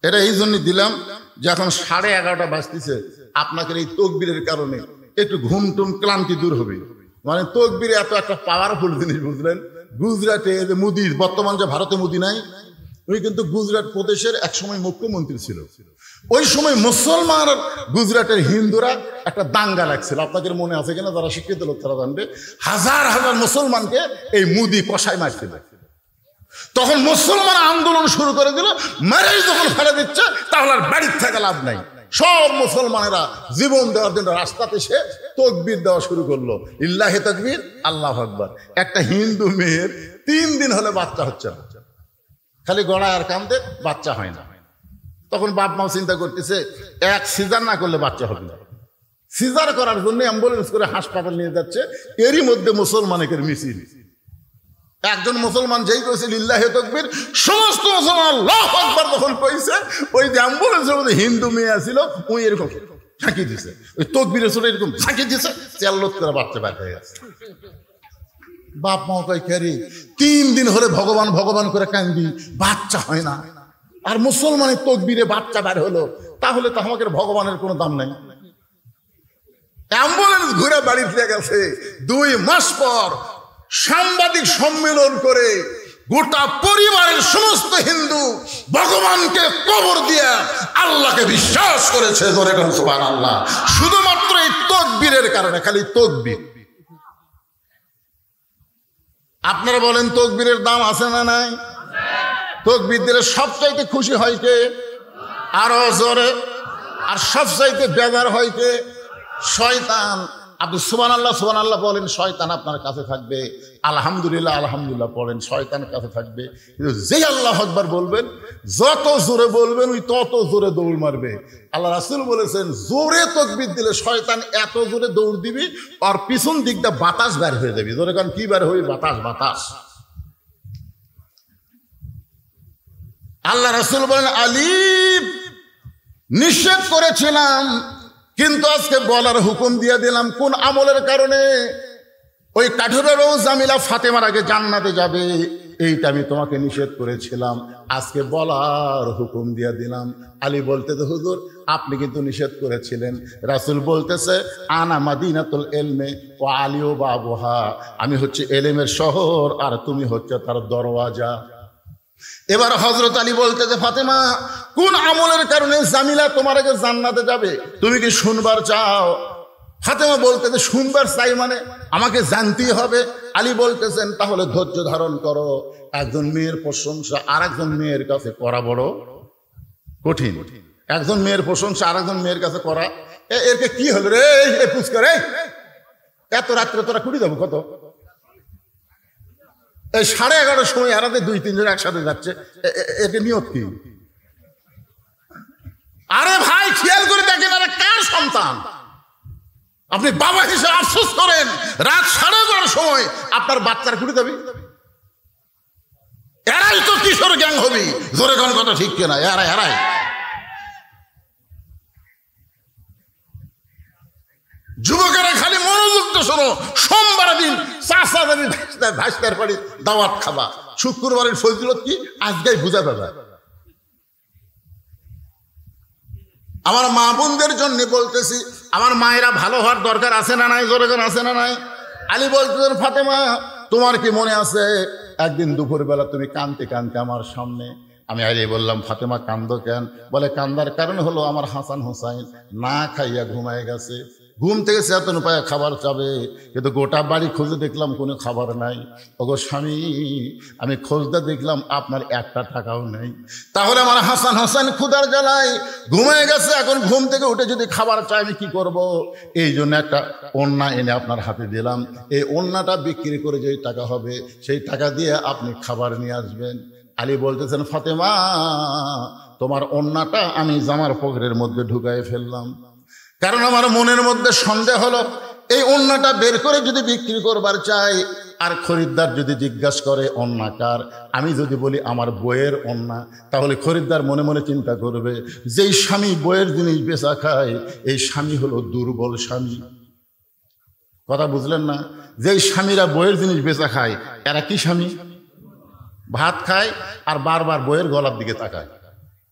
A: এটা এই জন্য দিলাম যে এখন 11:30 বাজতেছে, আপনাকে এই তাকবীরের কারণে একটু ঘুম টুম ক্লান্তি দূর হবে। মানে তাকবীর এত একটা পাওয়ারফুল জিনিস, বুঝলেন? গুজরাটে যে মোদি, বর্তমান যে ভারতে মোদি নাই, উনি কিন্তু গুজরাট প্রদেশের একসময় মুখ্যমন্ত্রী ছিল। ওই সময় মুসলমান গুজরাটের হিন্দুরা একটা দাঙ্গা লাগছিল, আপনাদের মনে আছে কিনা? যারা শিক্ষিত লোক তারা জানবে। হাজার হাজার মুসলমানকে এই মোদি কষায় মারছিল। তখন মুসলমান আন্দোলন শুরু করে দিল, মেরেই যখন ফেলে দিচ্ছে তাহলে আর বাড়ির থেকে লাভ নাই। সব মুসলমানেরা জীবন দেওয়ার জন্য রাস্তাতে এসে তাকবীর দেওয়া শুরু করলো, লিল্লাহি তাকবীর, আল্লাহু আকবার। একটা হিন্দু মেয়ের 3 দিন হলে বাচ্চা হচ্ছে না, খালি গড়ায় আর কান্দে, বাচ্চা হয় না। তখন বাপ মাও চিন্তা করতেছে, এক সিজার না করলে বাচ্চা হবে না। সিজার করার জন্য অ্যাম্বুলেন্স করে হাসপাতাল নিয়ে যাচ্ছে। এরই মধ্যে মুসলমানের মিছিল। একজন মুসলমান যেই কইছে লিল্লাহি তাকবীর, সমস্ত মুসলমান আল্লাহু আকবার যখন কইছে, ওই যে অ্যাম্বুলেন্সের মধ্যে হিন্দু মেয়ে আছিল, ওই এরকম ঝাঁকি দিছে, ওই তাকবীরের সুরে এরকম ঝাঁকি দিছে, 4 লোক করে বাচ্চা বের হয়ে গেছে। বাপ মা কই, কেরি 3 দিন হলে ভগবান ভগবান করে কান্দি, বাচ্চা হয় না। আর মুসলমানের তাকবীরে বাচ্চা বের হলো, তাহলে তো আমাদের ভগবানের কোনো দাম নাই। অ্যাম্বুলেন্স ঘুরে বাড়ি ফিরে গেছে। 2 মাস পর সাংবাদিক সম্মেলন করে গোটা পরিবারের সমস্ত হিন্দু ভগবানকে কবর দিয়ে আল্লাহকে বিশ্বাস করেছে। জোরে বলুন সুবহানাল্লাহ। শুধুমাত্র এই তাকবীরের কারণে, খালি তাকবীর। আপনারা বলেন তাকবীরের দাম আছে না নাই? তাকবীর দিলে সবচাইতে খুশি হয় কে? আরো জোরে। আর সবচাইতে বেজার হয় কে? শয়তান। আপনি সুবহানাল্লাহ সুবহানাল্লাহ বলেন, শয়তান আপনার কাছে থাকবে। আলহামদুলিল্লাহ আলহামদুলিল্লাহ পড়েন, শয়তান কাছে থাকবে। কিন্তু যেই আল্লাহু আকবার বলবেন, যত জোরে বলবেন ওই তত জোরে দৌড় মারবে। আল্লাহ রাসূল বলেছেন, জোরে তাকবীর দিলে শয়তান এত জোরে দৌড় দিবি, আর পিছন দিকটা বাতাস বের হয়ে যাবে। জোরে কারণ কি বের হবে? বাতাস, বাতাস। আল্লাহ রাসূল বলেন, আলিফ নিষেধ করেছিলাম কিন্তু আজকে বলার হুকুম দিয়ে দিলাম। কোন আমলের কারণে? ওই কাঠুরেরও জামিলা ফাতেমার আগে জান্নাতে যাবে, এইটা আমি তোমাকে নিষেধ করেছিলাম, আজকে বলার হুকুম দিয়ে দিলাম। আলী বলতেছে, হুজুর আপনি কিন্তু নিষেধ করেছিলেন। রাসূল বলতেছে, আনা মাদিনাতুল ইলমে ওয়া আলিও বাবুহা, আমি হচ্ছে এলেমের শহর আর তুমি হচ্ছে তার দরওয়াজা। এবার হযরত আলী বলতেছে, ফাতেমা কোন আমলের কারণে জামিলা তোমার আগে জান্নাতে যাবে, তুমি কি শুনবার চাও? ফাতেমা বলতেছে, শুনবার চাই মানে আমাকে জানতেই হবে। আলী বলতেছেন, তাহলে ধৈর্য ধারণ করো। একজন মেয়ের প্রশংসা আর একজন মেয়ের কাছে করা বড় কঠিন। একজন মেয়ের প্রশংসা আর একজন মেয়ের কাছে করা, এরকে কি হলো রে? পুষ্কর এত রাত্রে তোরা কুড়ি যাবো কত? এই 11:30 সময় এরাতে 2-3 জন একসাথে যাচ্ছে, এতে নিয়ত কি? আরে ভাই খেয়াল করে দেখেন, আরে কার সন্তান? আপনি বাবা হিসেবে আফসোস করেন, রাত 11:30 সময় আপনার বাচ্চার কুড়ি যাবে। এরাই তো কিশোর গ্যাং হবে। জোরে কোন কথা ঠিক কিনা? এরাই যুবকেরা খালি মনোযোগ তো শোনো। সোমবার দিন চাষা যাবি ভাইস্তার বাড়ি দাওয়াত খাবা, শুক্রবারের ফজিলত কি আজকেই বুঝা পাবা। আমার মা বোনদের জন্য বলতেছি, আমার মায়েরা ভালো হওয়ার দরকার আছে না নাই? জোরে কোন আছে না নাই? আলী বলতেছেন, ফাতেমা তোমার কি মনে আছে একদিন দুপুরবেলা তুমি কাঁদতে কাঁদতে আমার সামনে? আমি আলী বললাম, ফাতেমা কান্দো কেন? বলে, কান্দার কারণ হলো আমার হাসান হোসাইন না খাইয়া ঘুমায় গেছে। ঘুম থেকে চেতন পায়ে খাবার চাবে, কিন্তু গোটা বাড়ি খুঁজে দেখলাম কোনো খাবার নাই। ওগো স্বামী, আমি খোঁজতে দেখলাম আপনার একটা টাকাও নেই। তাহলে আমার হাসান হোসেন ক্ষুধার জ্বালায় ঘুমিয়ে গেছে, এখন ঘুম থেকে উঠে যদি খাবার চাই আমি কি করব? এই জন্য একটা ওড়না এনে আপনার হাতে দিলাম, এই ওড়নাটা বিক্রি করে যেই টাকা হবে সেই টাকা দিয়ে আপনি খাবার নিয়ে আসবেন। আলী বলতেছেন, ফাতেমা তোমার ওড়নাটা আমি জামার পকেটের মধ্যে ঢুকাই ফেললাম, কারণ আমার মনের মধ্যে সন্দেহ হলো এই ওড়নাটা বের করে যদি বিক্রি করবার চাই আর খরিদ্দার যদি জিজ্ঞাসা করে ওড়না কার, আমি যদি বলি আমার বইয়ের ওড়না, তাহলে খরিদ্দার মনে মনে চিন্তা করবে যেই স্বামী বইয়ের জিনিস বেচা খায় এই স্বামী হলো দুর্বল স্বামী। কথা বুঝলেন না? যেই স্বামীরা বইয়ের জিনিস বেচা খায় এরা কি স্বামী? ভাত খায় আর বারবার বইয়ের গলার দিকে তাকায়,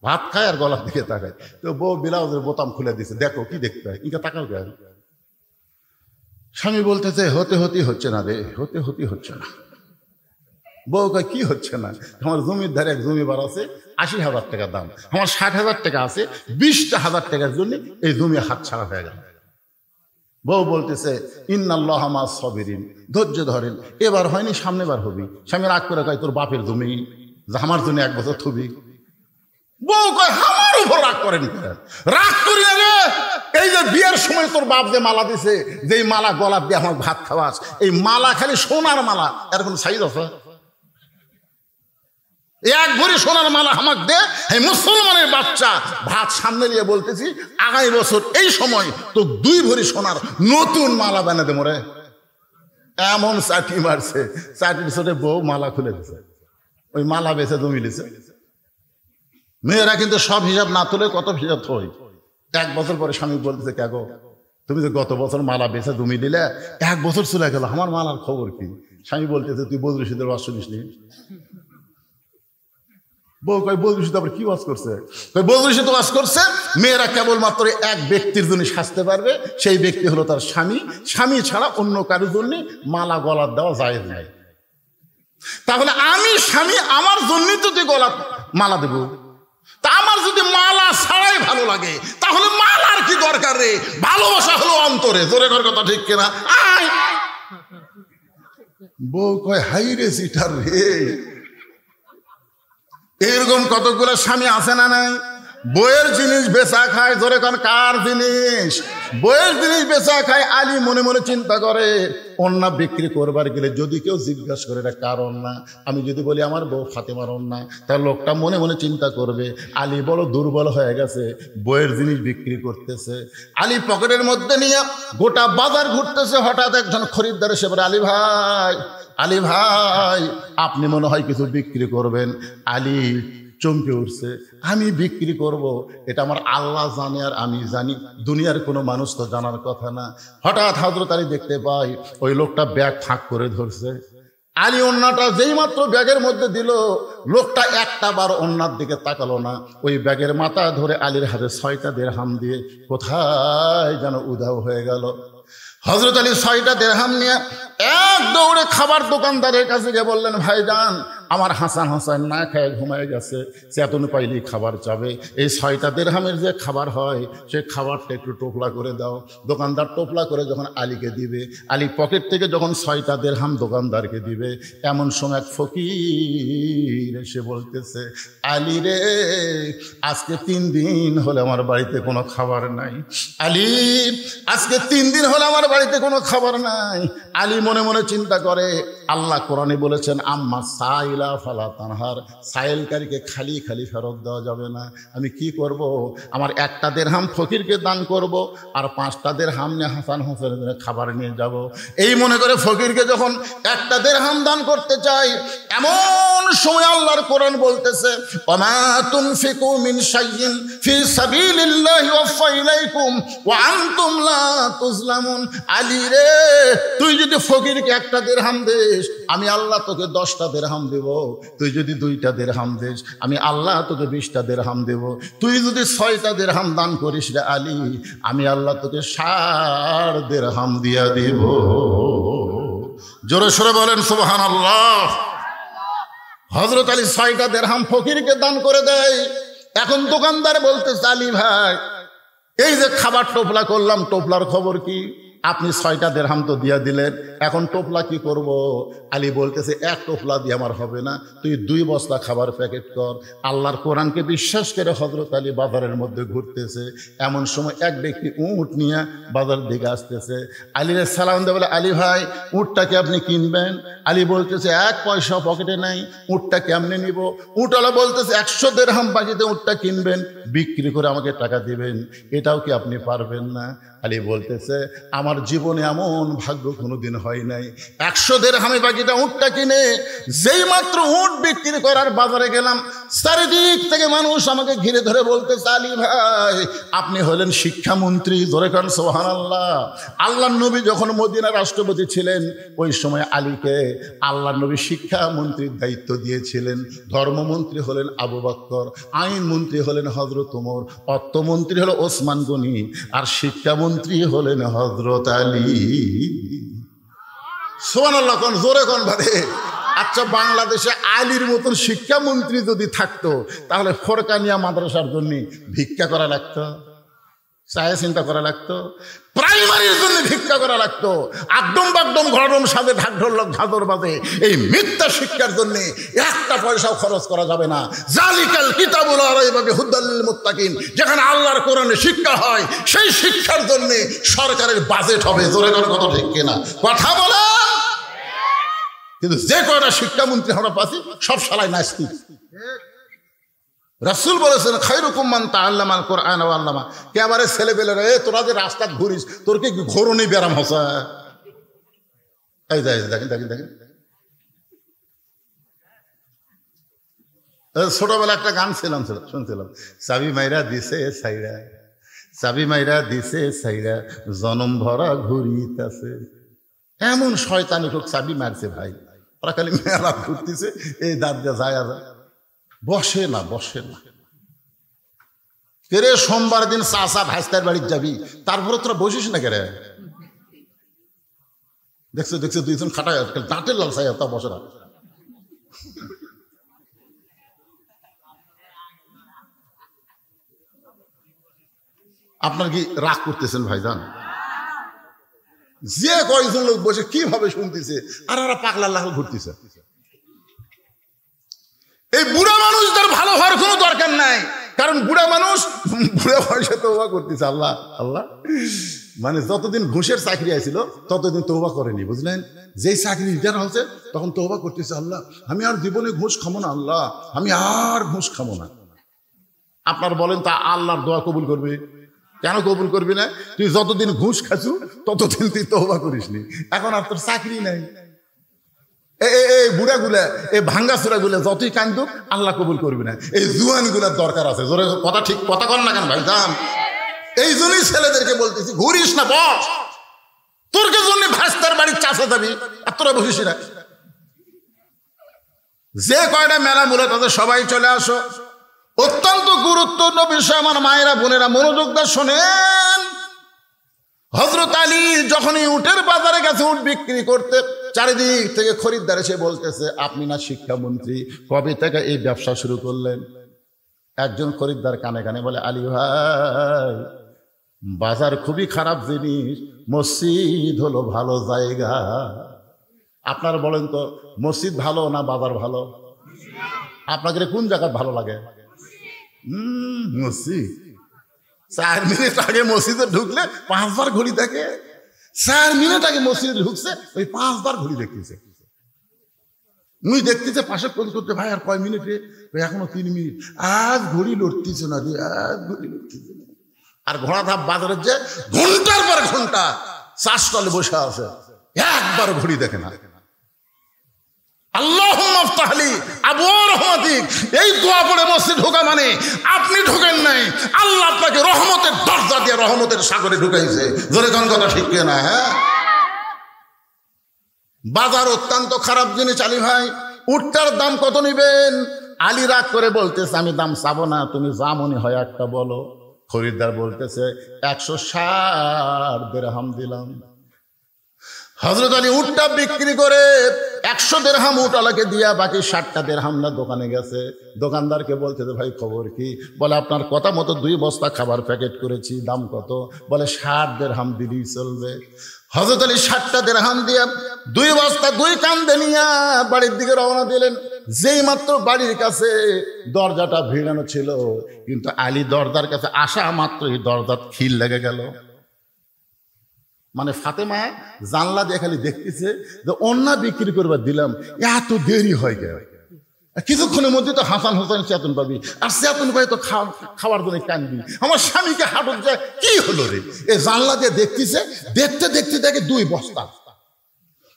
A: ভাত খায় আর গলার দিকে তাকায়। তো বউ ব্লাউজের বোতাম খুলে দিছে, দেখো কি দেখতে হয়, ইটা তাকাও কেন? স্বামী বলতেছে, হতে হচ্ছে না রে, হতে হচ্ছে না। বউ কয়, কি হচ্ছে না? আমার জমির ধারে এক জমিবার আছে, ৮০,০০০ টাকা দাম, আমার ৬০,০০০ টাকা আছে, ২০,০০০ টাকার জন্য এই জমি হাত ছাড়া হয়ে গেল। বউ বলতেছে, ইন্নাল্লাহা মা'আস সাবিরিন, ধৈর্য ধরেন, এবার হয়নি সামনে বার হবি। স্বামী রাগ করে কয়, তোর বাপের জমি, আমার জন্য ১ বছর থুবি। বউ কয়, আমার উপর রাগ করেন? রাগ করি না রে, এই যে বিয়ের সময় তোর বাপ যে মালা দিছে, যেই মালা গলা দিয়ে আমার ভাত খাওয়াস, এই মালা খালি সোনার মালা, এর কোন সাইজ আছে? ১ ভরি সোনার মালা আমাক দে। এই মুসলমানের বাচ্চা ভাত সামনে নিয়ে বলতেছি, আগামী বছর এই সময় তো ২ ভরি সোনার নতুন মালা বানিয়ে দেবো রে। এমন চাটি মারছে, চাটির ছোটে বউ মালা খুলে দিছে, ওই মালা বেছে জমি দিছে। মেয়েরা কিন্তু সব হিসাব না তুলে কত হিসাব থই। ১ বছর পরে স্বামী বলতেছে, কে গো তুমি যে গত বছর মালা বেছে জমি দিলে, ১ বছর চলে গেল, আমার মালার খবর কি? স্বামী বলতেছে, তুই বদরুল রশিদের ওয়াজ শুনিস নি? বউ কয়, বদরুল রশিদ আবার কি ওয়াজ করছে? বদরুল রশিদ ওয়াজ করছে মেয়েরা কেবলমাত্র এক ব্যক্তির জন্য সাজতে পারবে, সেই ব্যক্তি হলো তার স্বামী। স্বামী ছাড়া অন্য কারোর জন্য মালা গলার দেওয়া জায়েজ নাই। তাহলে আমি স্বামী, আমার জন্যই তো তুই গলা মালা দেব। তা আমার যদি মালা ছাড়াই ভালো লাগে তাহলে মালার কি দরকার রে? ভালোবাসা হলো অন্তরে। জোরে কর কথা, ঠিক কিনা? বউ কয়, হাই রে সিটার রে। এরকম কতগুলো স্বামী আছে না নাই? বইয়ের জিনিস বেচা খায়। জোরে কর, কার জিনিস? বইয়ের জিনিস বেচা খায়। আলী মনে মনে চিন্তা করে, ওড়না বিক্রি করবার গেলে যদি কেউ জিজ্ঞাসা করে এটা কার ওড়না, আমি যদি বলি আমার বউ ফাতেমার ওড়না, তাহলে লোকটা মনে মনে চিন্তা করবে আলী বড় দুর্বল হয়ে গেছে, বইয়ের জিনিস বিক্রি করতেছে। আলী পকেটের মধ্যে নিয়ে গোটা বাজার ঘুরতেছে। হঠাৎ একজন খরিদ্দার এসে বলে, আলী ভাই, আলী ভাই, আপনি মনে হয় কিছু বিক্রি করবেন। আলী চমকে উঠছে, আমি বিক্রি করব এটা আমার আল্লাহ জানে আর আমি জানি, দুনিয়ার কোনো মানুষ তো জানার কথা না। হঠাৎ হযরত আলী দেখতে পাই ওই লোকটা ব্যাগ ফাঁক করে ধরছে। আলী ওড়নাটা যেই মাত্র ব্যাগের মধ্যে দিল, লোকটা একটা বার ওড়নার দিকে তাকালো না। ওই ব্যাগের মাথা ধরে আলীর হাতে ৬টা দিরহাম দিয়ে কোথায় যেন উধাও হয়ে গেল। হযরত আলী ৬টা দিরহাম নিয়ে এক দৌড়ে খাবার দোকানদারের কাছে গিয়ে বললেন, ভাইজান, আমার হাসান হোসেন না খেয়ে ঘুমায় গেছে, চেতন পাইলেই খাবার চাবে। এই ৬টা দিরহামের যে খাবার হয় সে খাবারটা একটু টোপলা করে দাও। দোকানদার টোপলা করে যখন আলীকে দিবে, আলী পকেট থেকে যখন ৬টা দিরহাম দোকানদারকে দিবে, এমন সময় এক ফকির এসে বলতেছে, আলী রে, আজকে ৩ দিন হলে আমার বাড়িতে কোনো খাবার নাই। আলী, আজকে ৩ দিন হলে আমার বাড়িতে কোনো খাবার নাই। আলী মনে মনে চিন্তা করে, আল্লাহ কোরআনে বলেছেন, আম্মা সাইলা ফালা তানহার, সাইলকারীকে খালি খালি ফেরত দেওয়া যাবে না। আমি কি করব? আমার 1টা দিরহাম ফকিরকে দান করব আর 5টা দিরহাম নিয়ে হাসান হোসেনের জন্য খাবার নিয়ে যাব। এই মনে করে ফকিরকে যখন 1টা দিরহাম দান করতে চাই, এমন সময় আল্লাহর কোরআন বলতেছে, ওমা তুনফিকু মিন শাইইন ফি সাবিলিল্লাহি ওয়াফা ইলাইকুম ওয়া আনতুম লা তুজলামুন। আলী রে, তুই যদি ফকিরকে 1টা দিরহাম দিস, আমি আল্লাহ তোকে 10টা দিরহাম দেব। তুই যদি 2টা দিরহাম দিস, আমি আল্লাহ তোকে 20টা দিরহাম দেব। তুই যদি 6টা দিরহাম দান করিস রে আলী, আমি আল্লাহ তোকে 60 দিরহাম দিয়া দেব। জোরে সোরে বলেন সুবহানাল্লাহ। হযরত আলী 6টা দিরহাম ফকিরকে দান করে দেয়। এখন দোকানদার বলতেছে, আলী ভাই, এই যে খাবার টোপলা করলাম, টোপলার খবর কি? আপনি 6টা দিরহাম তো দিয়া দিলেন, এখন টোপলা কি করব? আলী বলতেছে, এক টোপলা দিয়ে আমার হবে না, তুই 2 বস্তা খাবার প্যাকেট কর। আল্লাহর কোরআনকে বিশ্বাস করে হযরত আলী বাজারের মধ্যে ঘুরতেছে। এমন সময় এক ব্যক্তি উট নিয়ে বাজার দিকে আসতেছে। আলীর সালাম দিয়ে বলে, আলী ভাই, উটটাকে আপনি কিনবেন? আলী বলতেছে, 1 পয়সা পকেটে নাই, উটটা কেমনে নিব? উটওয়ালা বলতেছে, 100 দিরহাম বাকিতে উটটা কিনবেন, বিক্রি করে আমাকে টাকা দিবেন, এটাও কি আপনি পারবেন না? আলী বলতেছে, আমার জীবনে এমন ভাগ্য কোনোদিন হয় নাই। 100 দিরহামে বাকিটা উটটা কিনে যেই মাত্র উট বিক্রি করার বাজারে গেলাম, চারিদিক থেকে মানুষ আমাকে ঘিরে ধরে বলতেছে, আলী ভাই, আপনি হলেন শিক্ষামন্ত্রী। ধরে কান সুবহানাল্লাহ। আল্লাহর নবী যখন মদিনার রাষ্ট্রপতি ছিলেন, ওই সময় আলীকে আল্লাহর নবী শিক্ষামন্ত্রীর দায়িত্ব দিয়েছিলেন। ধর্মমন্ত্রী হলেন আবু বকর, আইন মন্ত্রী হলেন হযরত ওমর, অর্থমন্ত্রী হলো ওসমান গনি, আর শিক্ষামন্ত্রী হলেন হযরত আলী। সুবহানাল্লাহ কোন, জোরে কোন ভাবে। আচ্ছা, বাংলাদেশে আলীর মতন শিক্ষামন্ত্রী যদি থাকতো, তাহলে ফরকানিয়া মাদ্রাসার জন্য ভিক্ষা করা লাগতো, চায়ে চিন্তা করা লাগতো, প্রাইমারির জন্য ভিক্ষা করা লাগতো, একদম বাকদম ঘরম সাথে ঢাক ঢোলক ঝাঁদর বাজে এই মিথ্যা শিক্ষার জন্য 1টা পয়সাও খরচ করা যাবে না। জালিকাল কিতাবুল লা রাইবা ফীহি হুদাল লিল মুত্তাকিন, যেখানে আল্লাহর কোরআনে শিক্ষা হয়, সেই শিক্ষার জন্য সরকারের বাজেট হবে। জোরে করে কথা ঠিক কিনা? কথা বলে। কিন্তু যে কয়টা শিক্ষামন্ত্রী আমরা পাচ্ছি, সব শালায় নাস্তিক। রাসূল বলেছেন, খায়রুকুম মান তাআল্লামাল কুরআন ওয়া আল্লামা। একেবারে ছেলেবেলেরা, তোরা যে রাস্তা ঘুরিস, তোর কি ঘোরনি ব্যারাম হসা? এই দেখেন দেখেন দেখেন, ছোটবেলা একটা গান শুনছিলাম, চাবি মাইরা দিছে সাইরা, চাবি মাইরা দিছে সাইরা, জনম ভরা ঘুরিতাছে। এমন শয়তানি লোক চাবি মারছে ভাই, ওরা খালি মেলা ঘুরতেছে, এই দাঁত দিয়ে যায়, বসে না। কেরে সোমবার দিন চাচা ভাইস্তার বাড়ির যাবি, তারপরে তোরা বসিস না কেরে? দেখছো 2জন খাটায় দাঁতের লাল চাই, তা বসে না। আপনার কি রাগ করতেছেন ভাইজান? যে কয়েকজন লোক বসে কিভাবে শুনতেছে, আর ওরা পাগলা লাল ঘুরতেছে। এই বুড়া মানুষদের ভালো হওয়ার কোনো দরকার নাই, কারণ বুড়া মানুষ বুড়া বয়সে তওবা করতেছে। আল্লাহ আল্লাহ, মানে যতদিন ঘুষের চাকরি আইছিল ততদিন তওবা করেনি, বুঝলেন? যেই চাকরি রিটার্ন হচ্ছে তখন তওবা করতেছে, আল্লাহ আমি আর জীবনে ঘুষ খাবো না, আল্লাহ আমি আর ঘুষ খাবো না। আপনার বলেন, তা আল্লাহর দোয়া কবুল করবে? কেন কবুল করবি না? তুই যতদিন ঘুষ খাচ্ছু ততদিন তুই তওবা করিসনি, এখন আর তোর চাকরি নাই। এই বুড়া গুলা, এই ভাঙ্গা চূড়া গুলা যতই কান্দুক, আল্লাহ কবুল করবি না। এই জুয়ান গুলার দরকার আছে। জোরে কথা, ঠিক কথা কর না কেন ভাই যান? এই জন্যই ছেলেদেরকে বলতেছি, ঘুরিস না, বস। তোর কে জন্য ভাস্তার বাড়ির চাষা যাবি, আর তোরা বসিস না। যে কয়টা মেলা মূলে তাদের সবাই চলে আসো। অত্যন্ত গুরুত্বপূর্ণ বিষয় আমার মায়েরা বোনেরা, মনোযোগ দিয়ে শোনেন। হযরত আলী যখনই উটের বাজারে গেছে উট বিক্রি করতে, চারিদিক থেকে খরিদ্দার এসে বলতেছে, আপনি না শিক্ষামন্ত্রী, কবে থেকে এই ব্যবসা শুরু করলেন? একজন খরিদ্দার কানে কানে বলে, আলী ভাই, বাজার খুবই খারাপ জিনিস, মসজিদ হলো ভালো জায়গা। আপনার বলেন তো, মসজিদ ভালো না বাজার ভালো? আপনাকে কোন জায়গা ভালো লাগে? মসজিদ। 4 মিনিট আগে মসজিদে ঢুকলে 5 বার ঘড়ি দেখে, 4 মিনিট আগে মসজিদে ঢুকছে, ওই 5 বার ঘড়ি দেখতেছে। মুই দেখতেছে পাশে ফোন করতে, ভাই আর কয় মিনিটে? এখনো 3 মিনিট। আজ ঘড়ি লড়তেছে না রে, আজ ঘড়ি লড়তেছে না। আর ঘোড়া ধাপ বাজারের যে ঘন্টার পর ঘন্টা চা স্টলে বসে আছে, একবার ঘড়ি দেখে না। আল্লাহুম্মা আফতাহলি আবওয়াব রহমাতিক, এই দোয়া পড়ে মসজিদ ঢোকা মানে আপনি ঢোকেন নাই, আল্লাহ আপনাকে রহমতের দরজা দিয়ে রহমতের সাগরে ঢুকাইছে। জোরে কোন কথা ঠিক কিনা? হ্যাঁ, বাজার অত্যন্ত খারাপ জিনিস। আলী ভাই, উটটার দাম কত নিবেন? আলী রাগ করে বলতেছে, আমি দাম চাবো না, তুমি যা মনে হয় একটা বলো। খরিদ্দার বলতেছে, 160 দিরহাম দিলাম। হযরত আলী উটটা বিক্রি করে 100 দিরহাম উটওয়ালাকে দিয়া বাকি 60টা দিরহাম না দোকানে গেছে। দোকানদারকে বলছে যে ভাই খবর কি? বলে আপনার কথা মতো 2 বস্তা খাবার প্যাকেট করেছি, দাম কত? বলে 60 দিরহাম দিলেই চলবে। হযরত আলী 60টা দিরহাম দিয়ে 2 বস্তা 2 কান্দে নিয়ে বাড়ির দিকে রওনা দিলেন। যেই মাত্র বাড়ির কাছে দরজাটা ভিড়ানো ছিল, কিন্তু আলী দরজার কাছে আসা মাত্রই দরজার খিল লেগে গেল। মানে ফাতেমা জানলা দিয়ে খালি দেখতেছে যে অন্যা বিক্রি করবার দিলাম, এত দেরি হয় কেন? কিছুক্ষণের মধ্যে তো হাসান হাসান চেতন পাবি, আর চেতন পাই তো খাওয়ার জন্য কানবি। আমার স্বামীকে হাটক যায়, কি হলো রে? এ জানলা দিয়ে দেখতেছে, দেখতে দেখতে দেখে 2 বস্তা।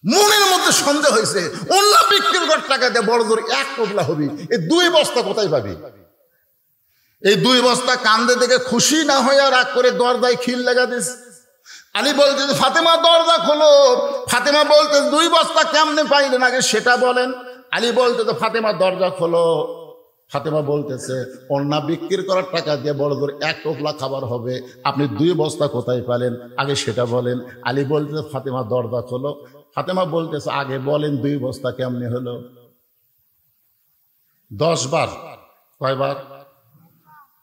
A: মনের মধ্যে সন্দেহ হয়েছে, অন্য বিক্রি করার টাকা দিয়ে বড় জোর 1 কবলা হবি, এই 2 বস্তা কোথায় পাবি? এই 2 বস্তা কান্দে দেখে খুশি না হয়ে রাগ করে দরজায় খিল লাগা দিস। আলী বলতে ফাতেমা দরজা খোলো। ফাতেমা বলতে 2 বস্তা কেমনে পাইলেন আগে সেটা বলেন। আলী বলতে তো ফাতেমা দরজা খোলো। ফাতেমা বলতেছে অন্না বিক্রি করার টাকা দিয়ে বড় জোর 1 টোপলা খাবার হবে, আপনি 2 বস্তা কোথায় পেলেন আগে সেটা বলেন। আলী বলতেছে ফাতেমা দরজা খোলো। ফাতেমা বলতেছে আগে বলেন 2 বস্তা কেমনে হলো? 10 বার। কয়বার?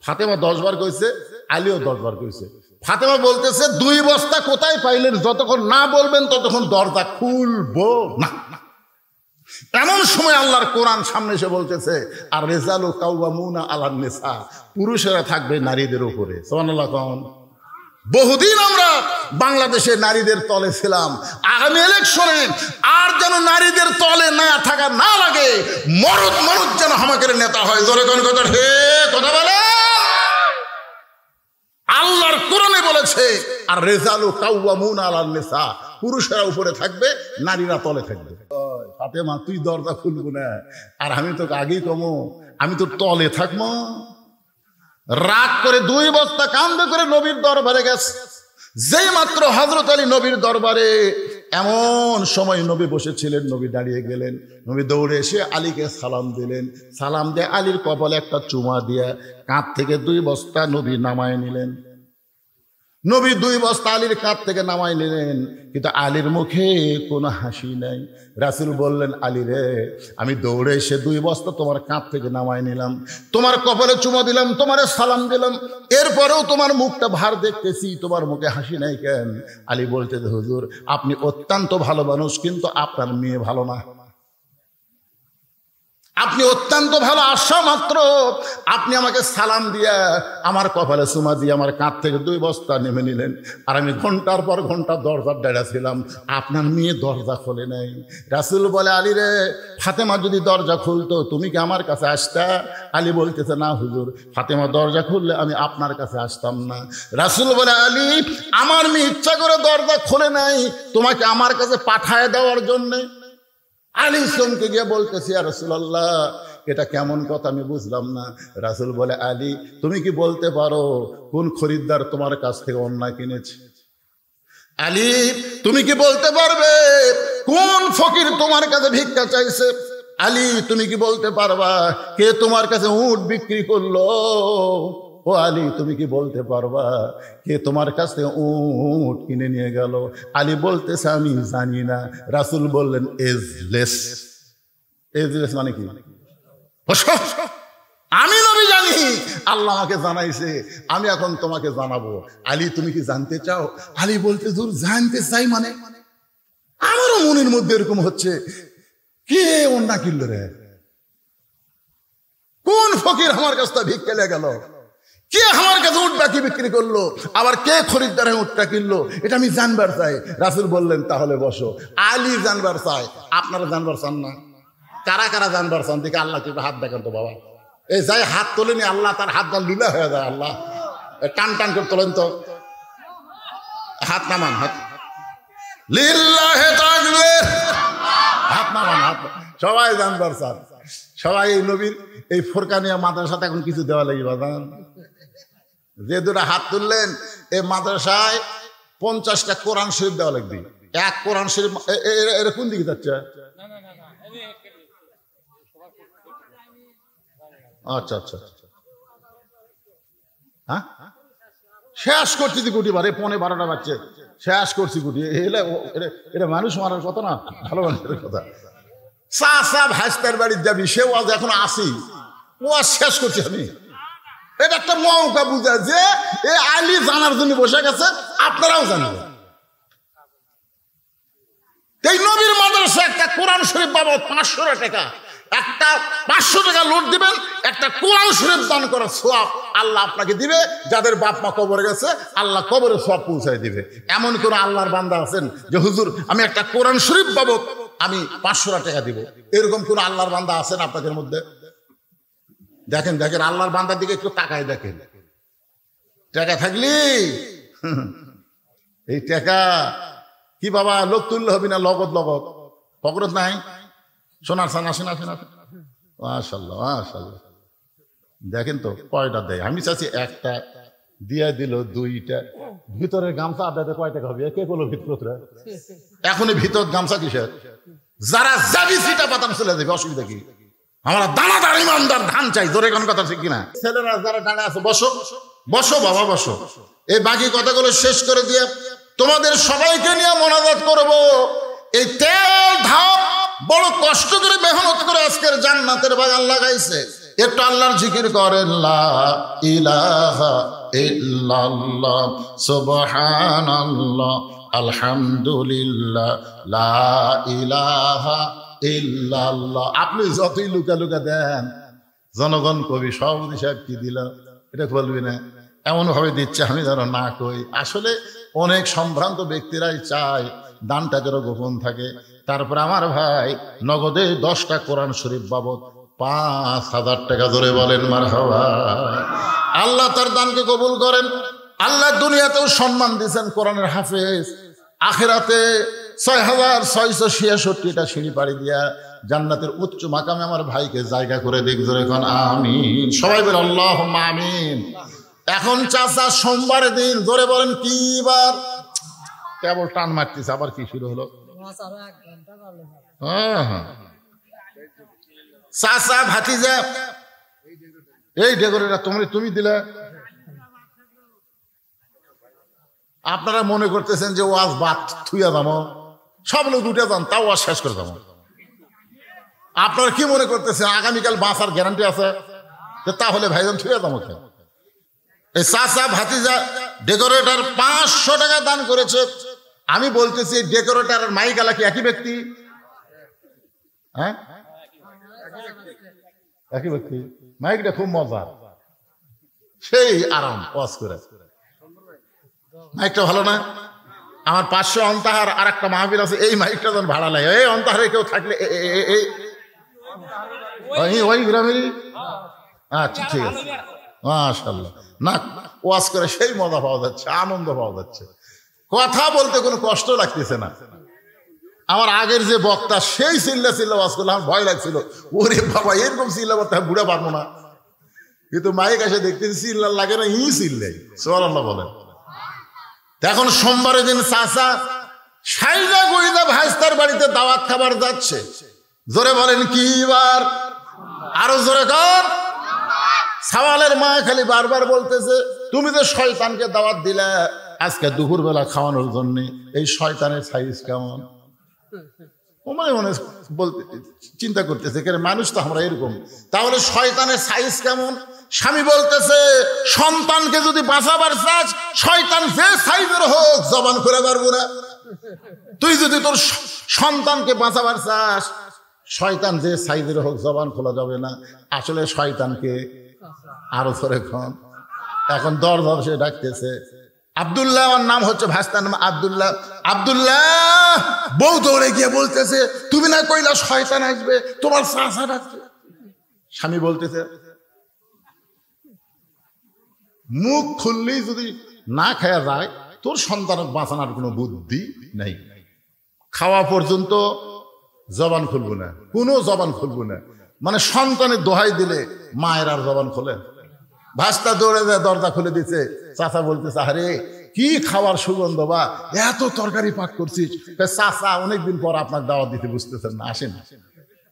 A: ফাতেমা 10 বার কইছে, আলীও 10 বার কইছে। ফাতেমা বলতেছে 2 বস্তা কোথায় পাইলেন যতক্ষণ না বলবেন ততক্ষণ দরজা খুলবো না। এমন সময় আল্লাহর কোরআন সামনে এসে বলতেছে আর রিজালু কাওয়ামুনা আলান নিসা, পুরুষেরা থাকবে নারীদের উপরে। সুবহানাল্লাহ। কোন বহুদিন আমরা বাংলাদেশে নারীদের তলে ছিলাম, আগামী ইলেকশনে আর যেন নারীদের তলে না থাকা না লাগে, মরদ মরদ যেন আমাদের নেতা হয়। জোরে কোন কথা হে কথা বলে। আল্লাহর কোরআনে বলেছে আর রিজালু কাওয়ামুনা আলান নিসা, পুরুষেরা উপরে থাকবে, নারীরা তলে থাকবে। ফাতেমা তুই দরজা খুলবো না, আর আমি তো আগেই কমো, আমি তো তলে থাকবো। রাগ করে 2 বস্তা কান্দে করে নবীর দরবারে গেছে। যেই মাত্র হযরত আলী নবীর দরবারে, এমন সময় নবী বসেছিলেন, নবী দাঁড়িয়ে গেলেন। নবী দৌড়ে এসে আলীকে সালাম দিলেন। সালাম দিয়ে আলীর কপালে একটা চুমা দিয়ে কাঁধ থেকে 2 বস্তা নবী নামায় নিলেন। নবী 2 বস্তা আলীর কাঁধ থেকে নামাই নিলেন, কিন্তু আলীর মুখে কোনো হাসি নাই। রাসূল বললেন আলী রে, আমি দৌড়ে এসে 2 বস্তা তোমার কাঁধ থেকে নামাই নিলাম, তোমার কপালে চুমা দিলাম, তোমার সালাম দিলাম, এরপরেও তোমার মুখটা ভার দেখতেছি, তোমার মুখে হাসি নাই কেন? আলী বলতে হুজুর আপনি অত্যন্ত ভালো মানুষ, কিন্তু আপনার মেয়ে ভালো না। আপনি অত্যন্ত ভালো, আসা মাত্র আপনি আমাকে সালাম দিয়া আমার কপালে চুমা দিয়ে আমার কাঁধ থেকে 2 বস্তা নেমে নিলেন, আর আমি ঘন্টার পর ঘন্টা দরজার ডাড়া ছিলাম, আপনার মেয়ে দরজা খোলে নাই। রাসূল বলে আলী রে, ফাতেমা যদি দরজা খুলতো তুমি কি আমার কাছে আসতা? আলী বলতেছে না হুজুর, ফাতেমা দরজা খুললে আমি আপনার কাছে আসতাম না। রাসূল বলে আলী, আমার মেয়ে ইচ্ছা করে দরজা খোলে নাই তোমাকে আমার কাছে পাঠায় দেওয়ার জন্যে। আলী চমকে গিয়ে বলতেছি ইয়া রাসূলুল্লাহ, এটা কেমন কথা আমি বুঝলাম না। রাসূল বলে আলী, তুমি কি বলতে পারো কোন খরিদ্দার তোমার কাছ থেকে অন্যায় কিনেছে? আলী, তুমি কি বলতে পারবে কোন ফকির তোমার কাছে ভিক্ষা চাইছে? আলী, তুমি কি বলতে পারবা কে তোমার কাছে উট বিক্রি করলো? ও আলী, তুমি কি বলতে পারবা কে তোমার কাছ থেকে উট কিনে নিয়ে গেল? আলী বলতেছে আমি জানি না। রাসূল বললেন এজলেস। এজলেস মানে কি? আমি নবী জানি, আল্লাহ আমাকে জানাইছে, আমি এখন তোমাকে জানাবো। আলী, তুমি কি জানতে চাও? আলী বলতে দূর জানতে চাই মানে আমারও মনের মধ্যে এরকম হচ্ছে, কে অন্যা কিনলো রে? কোন ফকির আমার কাছ থেকে ভিক্ষা লেগে গেল? কে আমার কাছে উট বাকি বিক্রি করলো? আবার কে খরিদ্দার উটটা কিনলো? এটা আমি জানবার চাই। রাসূল বললেন তাহলে বসো। আলী জানবার চাই, আপনারা জানবার চান না? কারা কারা জানবার চান দেখে আল্লাহ একটু হাত দেখেন তো বাবা। এই যাই হাত তোলেনি, আল্লাহ তার হাত গান লীলা হয়ে যায়। আল্লাহ টান টান করে তোলেন তো, হাত নামান, হাত লিল্লাহে তাকবীর, হাত নামান, হাত। সবাই জানবার চান, সবাই এই নবীর এই ফোরকানিয়া মাদ্রাসাতে এখন কিছু দেওয়া লাগবে বাজান। যে 2টা হাত তুললেন, এই মাদ্রাসায় 50টা কোরআন শরীফ দেওয়া লাগবে। 1 কোরআন শরীফ এর কোন দিকে যাচ্ছে? আচ্ছা আচ্ছা, হ্যাঁ শেষ করতে দি কোটি বারে 11:30 বাজছে, শেষ করছি কুটি এটা মানুষ মারার কথা না, ভালো মানুষের কথা। চাচা ভাইস্তার বাড়ির যাবি, সেও আজ এখন আসি, ও আজ শেষ করছি আমি। এটা একটা মৌকা বুঝা যে এ আলী জানার জন্য বসে গেছে, আপনারাও জানবেন। এই নবীর মাদ্রাসা একটা কোরআন শরীফ বাবদ 500 টাকা, একটা 500 টাকা লোড দিবেন, একটা কোরআন শরীফ দান করার সওয়াব আল্লাহ আপনাকে দিবে। যাদের বাপ মা কবরে গেছে আল্লাহ কবরে সওয়াব পৌঁছায় দিবে। এমন কোন আল্লাহর বান্দা আছেন যে হুজুর আমি একটা কোরআন শরীফ বাবদ আমি 500 টাকা দিব, এরকম কোন আল্লাহর বান্দা আছেন আপনাদের মধ্যে? দেখেন দেখেন আল্লাহর বান্দার দিকে একটু তাকায় দেখেন। টাকা থাকলি এই টাকা কি বাবা লোক তুললে হবি না, লগত লগত পকরত নাই, সোনার সান আসেন আসেন আসেন। মাশাআল্লাহ মাশাআল্লাহ, দেখেন তো কয়টা দেয়। আমি চাচ্ছি একটা দিয়ে দিল, দুইটা ভিতরের গামছা আদাতে কয় টাকা হবে? কে বলো ভিতরে এখনই ভিতর গামছা কিসের? যারা যাবি সেটা পাতাম চলে যাবে, অসুবিধা কি? আমরা দানাদার ইমানদার ধান চাই, জোরে কোন কথা ঠিক কিনা? ছেলেরা যারা ডানে আছে বসো বসো বাবা বসো। এই বাকি কথাগুলো শেষ করে দিয়ে তোমাদের সবাইকে নিয়ে মোনাজাত করব। এই তেল ধাপ বড় কষ্ট করে মেহনত করে আজকের জান্নাতের বাগান লাগাইছে। একটু আল্লাহর জিকির করেন, লা ইলাহা ইল্লাল্লাহ সুবহানাল্লাহ আলহামদুলিল্লাহ লা ইলাহা ইল্লাল্লাহ। আপনি যতই লুকা লুকা দেন, জনগণ কবি সভাপতি সাহেব কি দিল এটা বলবি না, এমন ভাবে দিচ্ছে আমি যেন না কই। আসলে অনেক সম্ভ্রান্ত ব্যক্তিরাই চায় দানটা যেন গোপন থাকে। তারপর আমার ভাই নগদে 10টা কোরআন শরীফ বাবদ 5000 টাকা ধরে বলেন মারহাবা। আল্লাহ তার দানকে কবুল করেন। আল্লাহ দুনিয়াতেও সম্মান দিয়েছেন কোরআনের হাফেজ, আখিরাতে 6666টা সিঁড়ি পাড়ি দিয়া জান্নাতের উচ্চ মাকামে আমার ভাইকে জায়গা করে দেখো এখন আমিন। সবাই বলে আল্লাহুম্মা আমিন। এখন চাচা সোমবারের দিন জোরে বলেন কি বার? কেবল টান মারতেছে, আবার কি শুরু হলো? চাচা ভাতিজা এই ডেকোরেটর তুমি দিলে। আপনারা মনে করতেছেন যে ওয়াজ বাদ থুইয়া দামো, সব লোক উঠে যান, তাও ওয়াজ শেষ করে দামো। আপনারা কি মনে করতেছেন আগামীকাল বাঁচার গ্যারান্টি আছে? তাহলে ভাইজান থুইয়া দামো কেন? এই চাচা ভাতিজা ডেকোরেটর 500 টাকা দান করেছে। আমি বলতেছি ডেকোরেটর আর মাইকালা কি একই ব্যক্তি? হ্যাঁ একই ব্যক্তি। মাইকটা খুব মজা, সেই আরাম ওয়াজ করে। মাইকটা ভালো না? আমার 500 অন্তাহার আর একটা মাহফিল আছে, এই মাইকটা যেন ভাড়া লাগে। এই অন্তাহারে কেউ থাকলে ওই গ্রামেরই, আচ্ছা ঠিক আছে মাশাআল্লাহ। না ওয়াজ করে সেই মজা পাওয়া যাচ্ছে, আনন্দ পাওয়া যাচ্ছে, কথা বলতে কোনো কষ্ট লাগতেছে না। আমার আগের যে বক্তা সেই চিল্লা ওয়াজ করলে আমার ভয় লাগছিল, ওরে বাবা এরকম চিল্লা বলতে বুড়া পারবো না। কিন্তু মাইক এসে দেখতেছি চিল্লা লাগে না, চিল্লাই সুবহানাল্লাহ বলেন। এখন সোমবারের দিন চাচা সাইজা গইদা ভাইস্তার বাড়িতে দাওয়াত খাবার যাচ্ছে। জোরে বলেন কি বার? আরো জোরে কর। সওয়ালের মা খালি বারবার বলতেছে তুমি তো শয়তানকে দাওয়াত দিলা আজকে দুপুরবেলা খাওয়ানোর জন্য, এই শয়তানের সাইজ কেমন? ও মনে মনে বলতে চিন্তা করতেছে মানুষ তো আমরা এরকম, তাহলে শয়তানের সাইজ কেমন? স্বামী বলতেছে সন্তানকে যদি বাঁচাবার চাস, শয়তান যে সাইজের হোক জবান খুলে পারবো না। তুই যদি তোর সন্তানকে বাঁচাবার চাস, শয়তান যে সাইজের হোক জবান খোলা যাবে না। আসলে শয়তানকে আরো ধরে খন এখন দর দর সে ডাকতেছে। আব্দুল্লাহ আমার নাম হচ্ছে, ভাস্তার নাম আব্দুল্লাহ। আব্দুল্লাহ বউ দৌড়ে গিয়ে বলতেছে তুমি না কইলা শয়তান আসবে, তোমার চাচা ডাকছে। স্বামী বলতেছে মুখ খুললেই যদি না খায়া যায়, তোর সন্তানের বাঁচানোর কোনো বুদ্ধি নেই। খাওয়া পর্যন্ত জবান খুলবো না, কোনো জবান খুলবো না। মানে সন্তানের দোহাই দিলে মায়ের আর জবান খোলে? ভাস্তা দৌড়ে যায়, দরজা খুলে দিচ্ছে। চাচা বলতেছে আরে কি খাওয়ার সুগন্ধ, বা এত তরকারি পাক করছিস। চাচা অনেকদিন পর আপনার দাওয়াত দিতে বুঝতেছেন না, আসেন।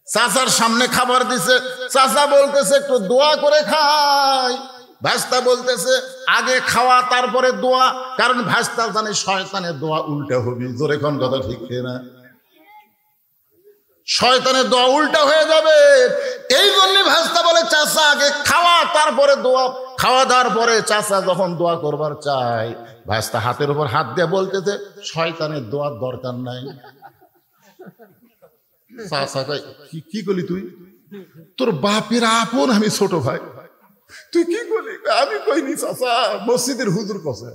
A: চাচার সামনে খাবার দিছে, চাচা বলতেছে একটু দোয়া করে খাই। ভাস্তা বলতেছে আগে খাওয়া তারপরে দোয়া, কারণ ভাস্তা জানে শয়তানের দোয়া উল্টা হবে। জোরে কোন কথা ঠিক না? শয়তানের দোয়া উল্টা হয়ে যাবে। এই জন্য ভাস্তা বলে চাচা আগে খাওয়া তারপরে দোয়া। খাওয়া দাওয়ার পরে চাচা যখন দোয়া করবার চায়, ভাস্তা হাতের উপর হাত দিয়ে বলতেছে শয়তানের দোয়ার দরকার নাই। চাচা কয় কি করলি তুই? তোর বাপের আপন আমি ছোট ভাই, তুই কি করলি? আমি কইনি চাচা, মসজিদের হুজুর কসে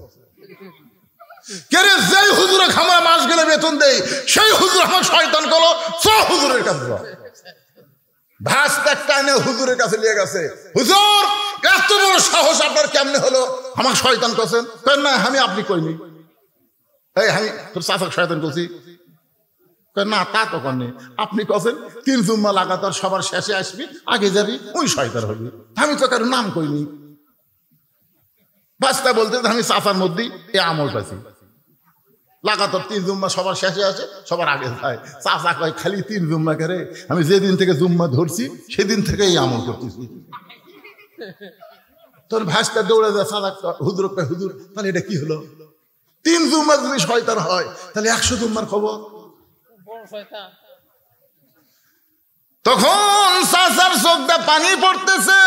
A: কেরে যেই হুজুরে খামা মাস গেলে বেতন দেই সেই হুজুর আমার শয়তান করলো, চ হুজুরের কাছে যা। ভাস্তা টাইনে হুজুরের কাছে নিয়ে গেছে। হুজুর এত বড় সাহস আপনার কেমনে হলো আমার শয়তান করছেন? না আমি আপনি কইনি, এই আমি তোর চাচা শয়তান করছি। না তা তো করেনি, আপনি কছেন 3 জুম্মা লাগাতার সবার শেষে আসবি, আগে যাবি, ওই শয়তান হবি। আমি তো কারো নাম কইনি। ভাস্তা বলতে আমি চাচার মধ্যেই এ আমল পাইছি, লাগাতার 3 জুম্মা সবার শেষে আসে, সবার আগে যায়। চাচা কয় খালি 3 জুম্মা করে, আমি যেদিন থেকে জুম্মা ধরছি সেদিন থেকে এই আমল করতেছি। তোর ভাস্তা দৌড়ে যায়, চাচা হুজুর কয় হুজুর তাহলে এটা কি হলো? 3 জুম্মা যদি শয়তান হয় তাহলে 100 জুম্মার খবর। তখন চাচার চোখটা পানি পড়তেছে।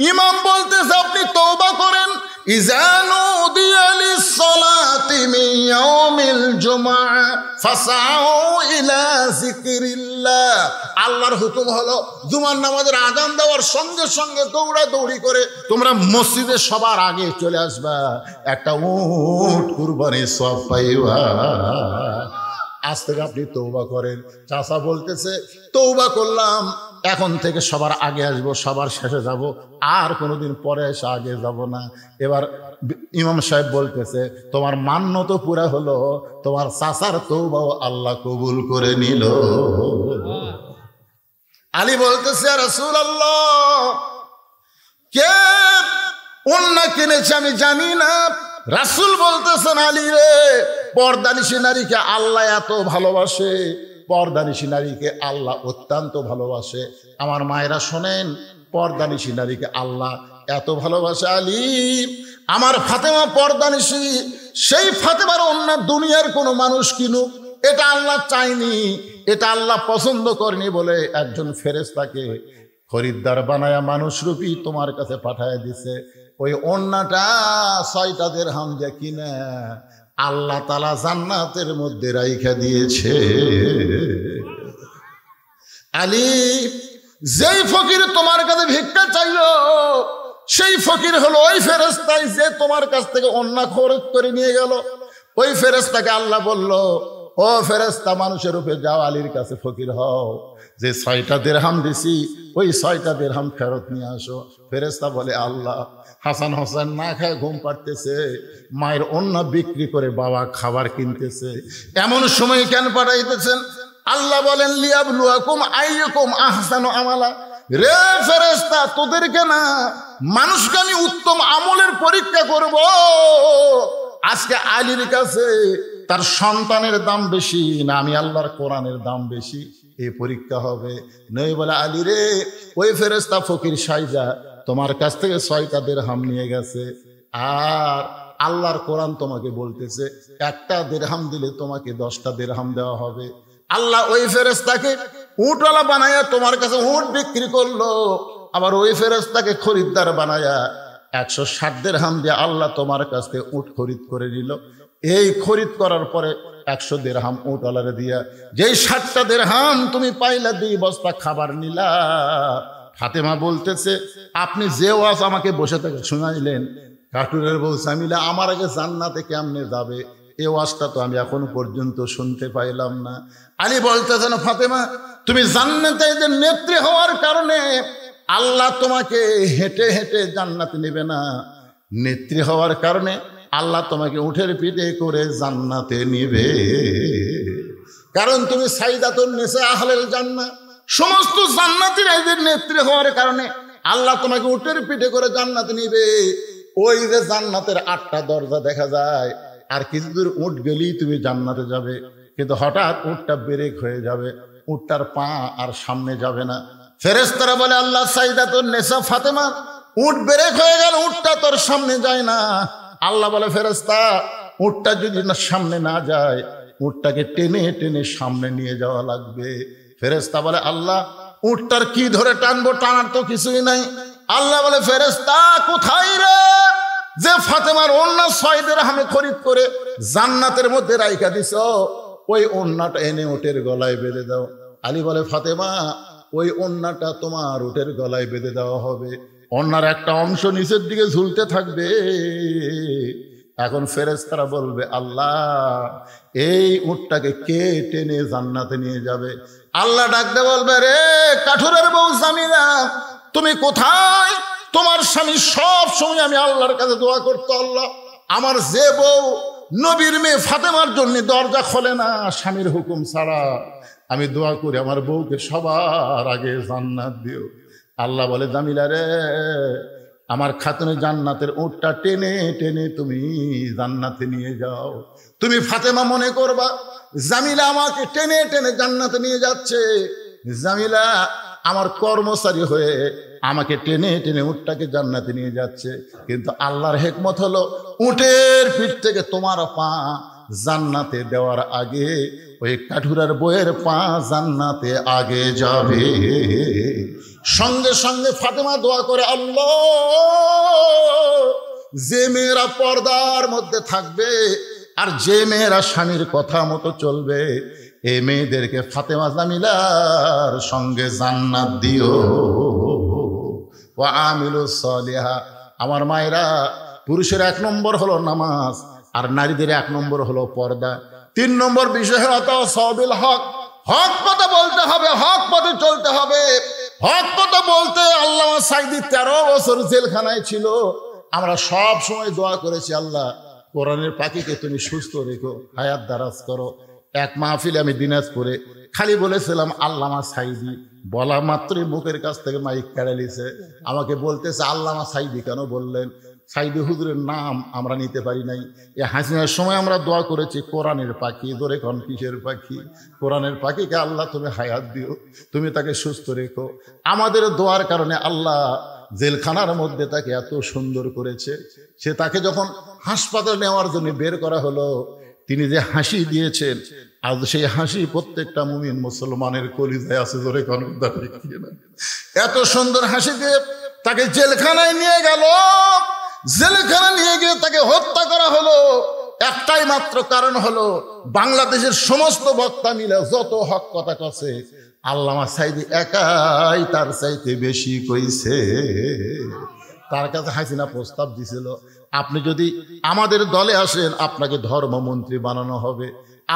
A: ইমাম বলতেছে আপনি তওবা করেন। ইজানু দিয়ালিস সালাতি মিন ইয়াউমিল জুমআ ফাসাউ ইলা যিকরিল্লাহ। আল্লাহর হুকুম হলো জুমার নামাজের আযান দেওয়ার সঙ্গে সঙ্গে দৌড়াদৌড়ি করে তোমরা মসজিদে সবার আগে চলে আসবা, একটা উট কুরবানির সওয়াব পাইবা। আজ থেকে আপনি তওবা করেন। চাচা বলতেছে তওবা করলাম, এখন থেকে সবার আগে আসবো, সবার শেষে যাব, আর কোনোদিন পরে এসে আগে যাব না। এবার ইমাম সাহেব বলতেছে তোমার মান্য তো পুরা হলো, তোমার চাচার তওবাও আল্লাহ কবুল করে নিল। আলী বলতেছে রাসূলুল্লাহ কে ওন্না কিনেছে আমি জানি না। রাসূল বলতেছেন আলী রে, পর্দানিশী নারীকে আল্লাহ এত ভালোবাসে, পর্দানিশী নারীকে আল্লাহ অত্যন্ত ভালোবাসে। আমার মায়েরা শোনেন, পর্দানিশী নারীকে আল্লাহ এত ভালোবাসে আলী। আমার ফাতেমা পর্দানিশী, সেই ফাতেমার অন্য দুনিয়ার কোনো মানুষ কিনুক, এটা আল্লাহ চাইনি, এটা আল্লাহ পছন্দ করেনি বলে একজন ফেরেশতাকে খরিদ্দার বানায়া মানুষরূপী তোমার কাছে পাঠায় দিছে। ওই ওন্নাটা 6টা দিরহাম দিয়ে কিনা আল্লাহ তাআলা জান্নাতের মধ্যে রাইখা দিয়েছে। আলী, যেই ফকির তোমার কাছে ভিক্ষা চাইলো সেই ফকির হলো ওই ফেরেশতা যে তোমার কাছ থেকে ওন্না খরচ করে নিয়ে গেল। ওই ফেরেশতাকে আল্লাহ বলল, ও ফেরেশতা মানুষের রূপে যাও, আলীর কাছে ফকির হও, যে 6টা দিরহাম দিছি ওই 6টা দিরহাম ফেরত নিয়ে আসো। ফেরেশতা বলে আল্লাহ, হাসান হোসেন না খায় ঘুম পাড়তেছে, মায়ের ওন্না বিক্রি করে বাবা খাবার কিনতেছে, এমন সময় কেন পাঠাইতেছেন? আল্লাহ বলেন লিয়াবলুয়াকুম আইয়ুকুম আহসানু আমালা। রে ফেরেশতা, তোদেরকে না মানুষকে আমি উত্তম আমলের পরীক্ষা করব। আজকে আলীর কাছে তার সন্তানের দাম বেশি না আমি আল্লাহর কোরআনের দাম বেশি, এই পরীক্ষা হবে। নই বলে আলী রে, ওই ফেরেশতা ফকির সাইজা তোমার কাছ থেকে 6টা দিরহাম নিয়ে গেছে, আর আল্লাহর কোরআন তোমাকে বলতেছে একটা দিরহাম দিলে তোমাকে 10টা দিরহাম দেওয়া হবে। আল্লাহ ওই ফেরেশতাকে উটওয়ালা বানায়া তোমার কাছে উট বিক্রি করলো, আবার ওই ফেরেশতাকে খরিদ্দার বানায়া 160 দিরহাম দিয়ে আল্লাহ তোমার কাছ থেকে উট খরিদ করে নিল। এই খরিদ করার পরে 100 দিরহাম উটওয়ালারে দিয়া যেই 60টা দিরহাম তুমি পাইলা 2 বস্তা খাবার নিলা। ফাতেমা বলতেছে আপনি যে ওয়াজ আমাকে বসে থেকে শুনাইলেন, কাটুরের বউ সামিলা আমার আগে জান্নাতে কেমনে যাবে, এই ওয়াজটা তো আমি এখনো পর্যন্ত শুনতে পাইলাম না। আলী বলতেছেন ফাতেমা, তুমি জান্নাতে যে নেত্রী হওয়ার কারণে আল্লাহ তোমাকে হেঁটে হেঁটে জান্নাতে নেবে না, নেত্রী হওয়ার কারণে আল্লাহ তোমাকে উঠের পিঠে করে জান্নাতে নিবে। কারণ তুমি সাইদাতুন নিসা আহলেল জান্নাহ, সমস্ত জান্নাতীরা এদের নেত্রী হওয়ার কারণে আল্লাহ তোমাকে উঠের পিঠে করে জান্নাতে নিবে। ওই যে জান্নাতের 8টা দরজা দেখা যায়, আর কিছু দূর উঠ গেলেই তুমি জান্নাতে যাবে, কিন্তু হঠাৎ উটটা ব্রেক হয়ে যাবে, উটটার পা আর সামনে যাবে না। ফেরেশতারা বলে আল্লাহ সাইদাতুন নিসা ফাতেমা উট ব্রেক হয়ে গেল, উটটা তোর সামনে যায় না। আল্লাহ বলে ফেরেশতা, উটটা যদি না সামনে না যায়, উটটাকে টেনে টেনে সামনে নিয়ে যাওয়া লাগবে। ফেরেশতা বলে আল্লাহ, উটটার কি ধরে টানবো? টানার তো কিছুই নাই। আল্লাহ বলে ফেরেশতা, কোথায় রে যে ফাতেমার ওড়না 6 দিরহামে খরিদ করে জান্নাতের মধ্যে রাইখা দিছ, ওই ওড়নাটা এনে উটের গলায় বেঁধে দাও। আলী বলে ফাতেমা, ওই ওড়নাটা তোমার উটের গলায় বেঁধে দেওয়া হবে। ওড়নার একটা অংশ নিচের দিকে ঝুলতে থাকবে। এখন ফেরেশতারা বলবে আল্লাহ, এই উটটাকে কে টেনে জান্নাতে নিয়ে যাবে? আল্লাহ ডাকতে বলবে, রে কাঠুরের বউ জামিলা, তুমি কোথায়? তোমার স্বামী সব সময় আমি আল্লাহর কাছে দোয়া করতো, আল্লাহ আমার যে বউ নবীর মেয়ে ফাতেমার জন্য দরজা খোলে না স্বামীর হুকুম ছাড়া, আমি দোয়া করি আমার বউকে সবার আগে জান্নাত দিও। আল্লাহ বলে জামিলা রে, আমার খাতুনে জান্নাতের উটটা টেনে টেনে তুমি জান্নাতে নিয়ে যাও। তুমি ফাতেমা মনে করবা জামিলা আমাকে টেনে টেনে জান্নাতে নিয়ে যাচ্ছে। জামিলা আমার কর্মচারী হয়ে আমাকে টেনে টেনে উটটাকে জান্নাতে নিয়ে যাচ্ছে। কিন্তু আল্লাহর হিকমত হলো, উটের পিঠ থেকে তোমার পা জান্নাতে দেওয়ার আগে ওই কাঠুরার বইয়ের পা জান্নাতে আগে যাবে। সঙ্গে সঙ্গে ফাতেমা দোয়া করে, আল্লাহ যে মেয়েরা পর্দার মধ্যে থাকবে আর যে মেয়েরা স্বামীর কথা মতো চলবে, এই মেয়েদেরকে ফাতেমা জামিলার সঙ্গে জান্নাত দিও। ওয়া আমিলুস সালিহা। আমার মায়েরা, পুরুষের 1 নম্বর হলো নামাজ, আর নারীদের 1 নম্বর হলো পর্দা। 3 নম্বর বিষয় হলো তাওয়াসবিল হক। হক কথা বলতে হবে, হক পথে চলতে হবে। হক কথা বলতে আল্লামা সাঈদী 13 বছর জেলখানায় ছিল। আমরা সব সময় দোয়া করেছি, আল্লাহ কোরআনের পাখিকে তুমি সুস্থ রেখো, হায়াত দারাজ করো। এক মাহফিলে আমি দিনাজপুরে খালি বলেছিলাম আল্লামা সাঈদী, বলা মাত্রই মুখের কাছ থেকে মাইক কেড়ে নিছে। আমাকে বলতেছে আল্লামা সাঈদী কেন বললেন? সাঈদী হুজুরের নাম আমরা নিতে পারি নাই। এই হাসিনার সময় আমরা দোয়া করেছি কোরআনের পাখি, ধরে কোন কিসের পাখি? কোরআনের পাখিকে আল্লাহ তুমি হায়াত দিও, তুমি তাকে সুস্থ রেখো। আমাদের দোয়ার কারণে আল্লাহ জেলখানার মধ্যে তাকে এত সুন্দর করেছে। সে তাকে যখন হাসপাতালে নেওয়ার জন্য বের করা হলো, তিনি যে হাসি দিয়েছেন, আজ সেই হাসি প্রত্যেকটা মুমিন মুসলমানের কলিজায় আছে। ধরে কোন এত সুন্দর হাসি দিয়ে তাকে জেলখানায় নিয়ে গেল। জেলখানা নিয়ে গিয়ে তাকে হত্যা করা হলো। একটাই মাত্র কারণ হলো, বাংলাদেশের সমস্ত বক্তা মিলে যত হক কথা কছে, আল্লামা সাঈদী একাই তার চাইতে বেশি কইছে। তার কাছে হাসিনা প্রস্তাব দিছিল, আপনি যদি আমাদের দলে আসেন আপনাকে ধর্মমন্ত্রী বানানো হবে।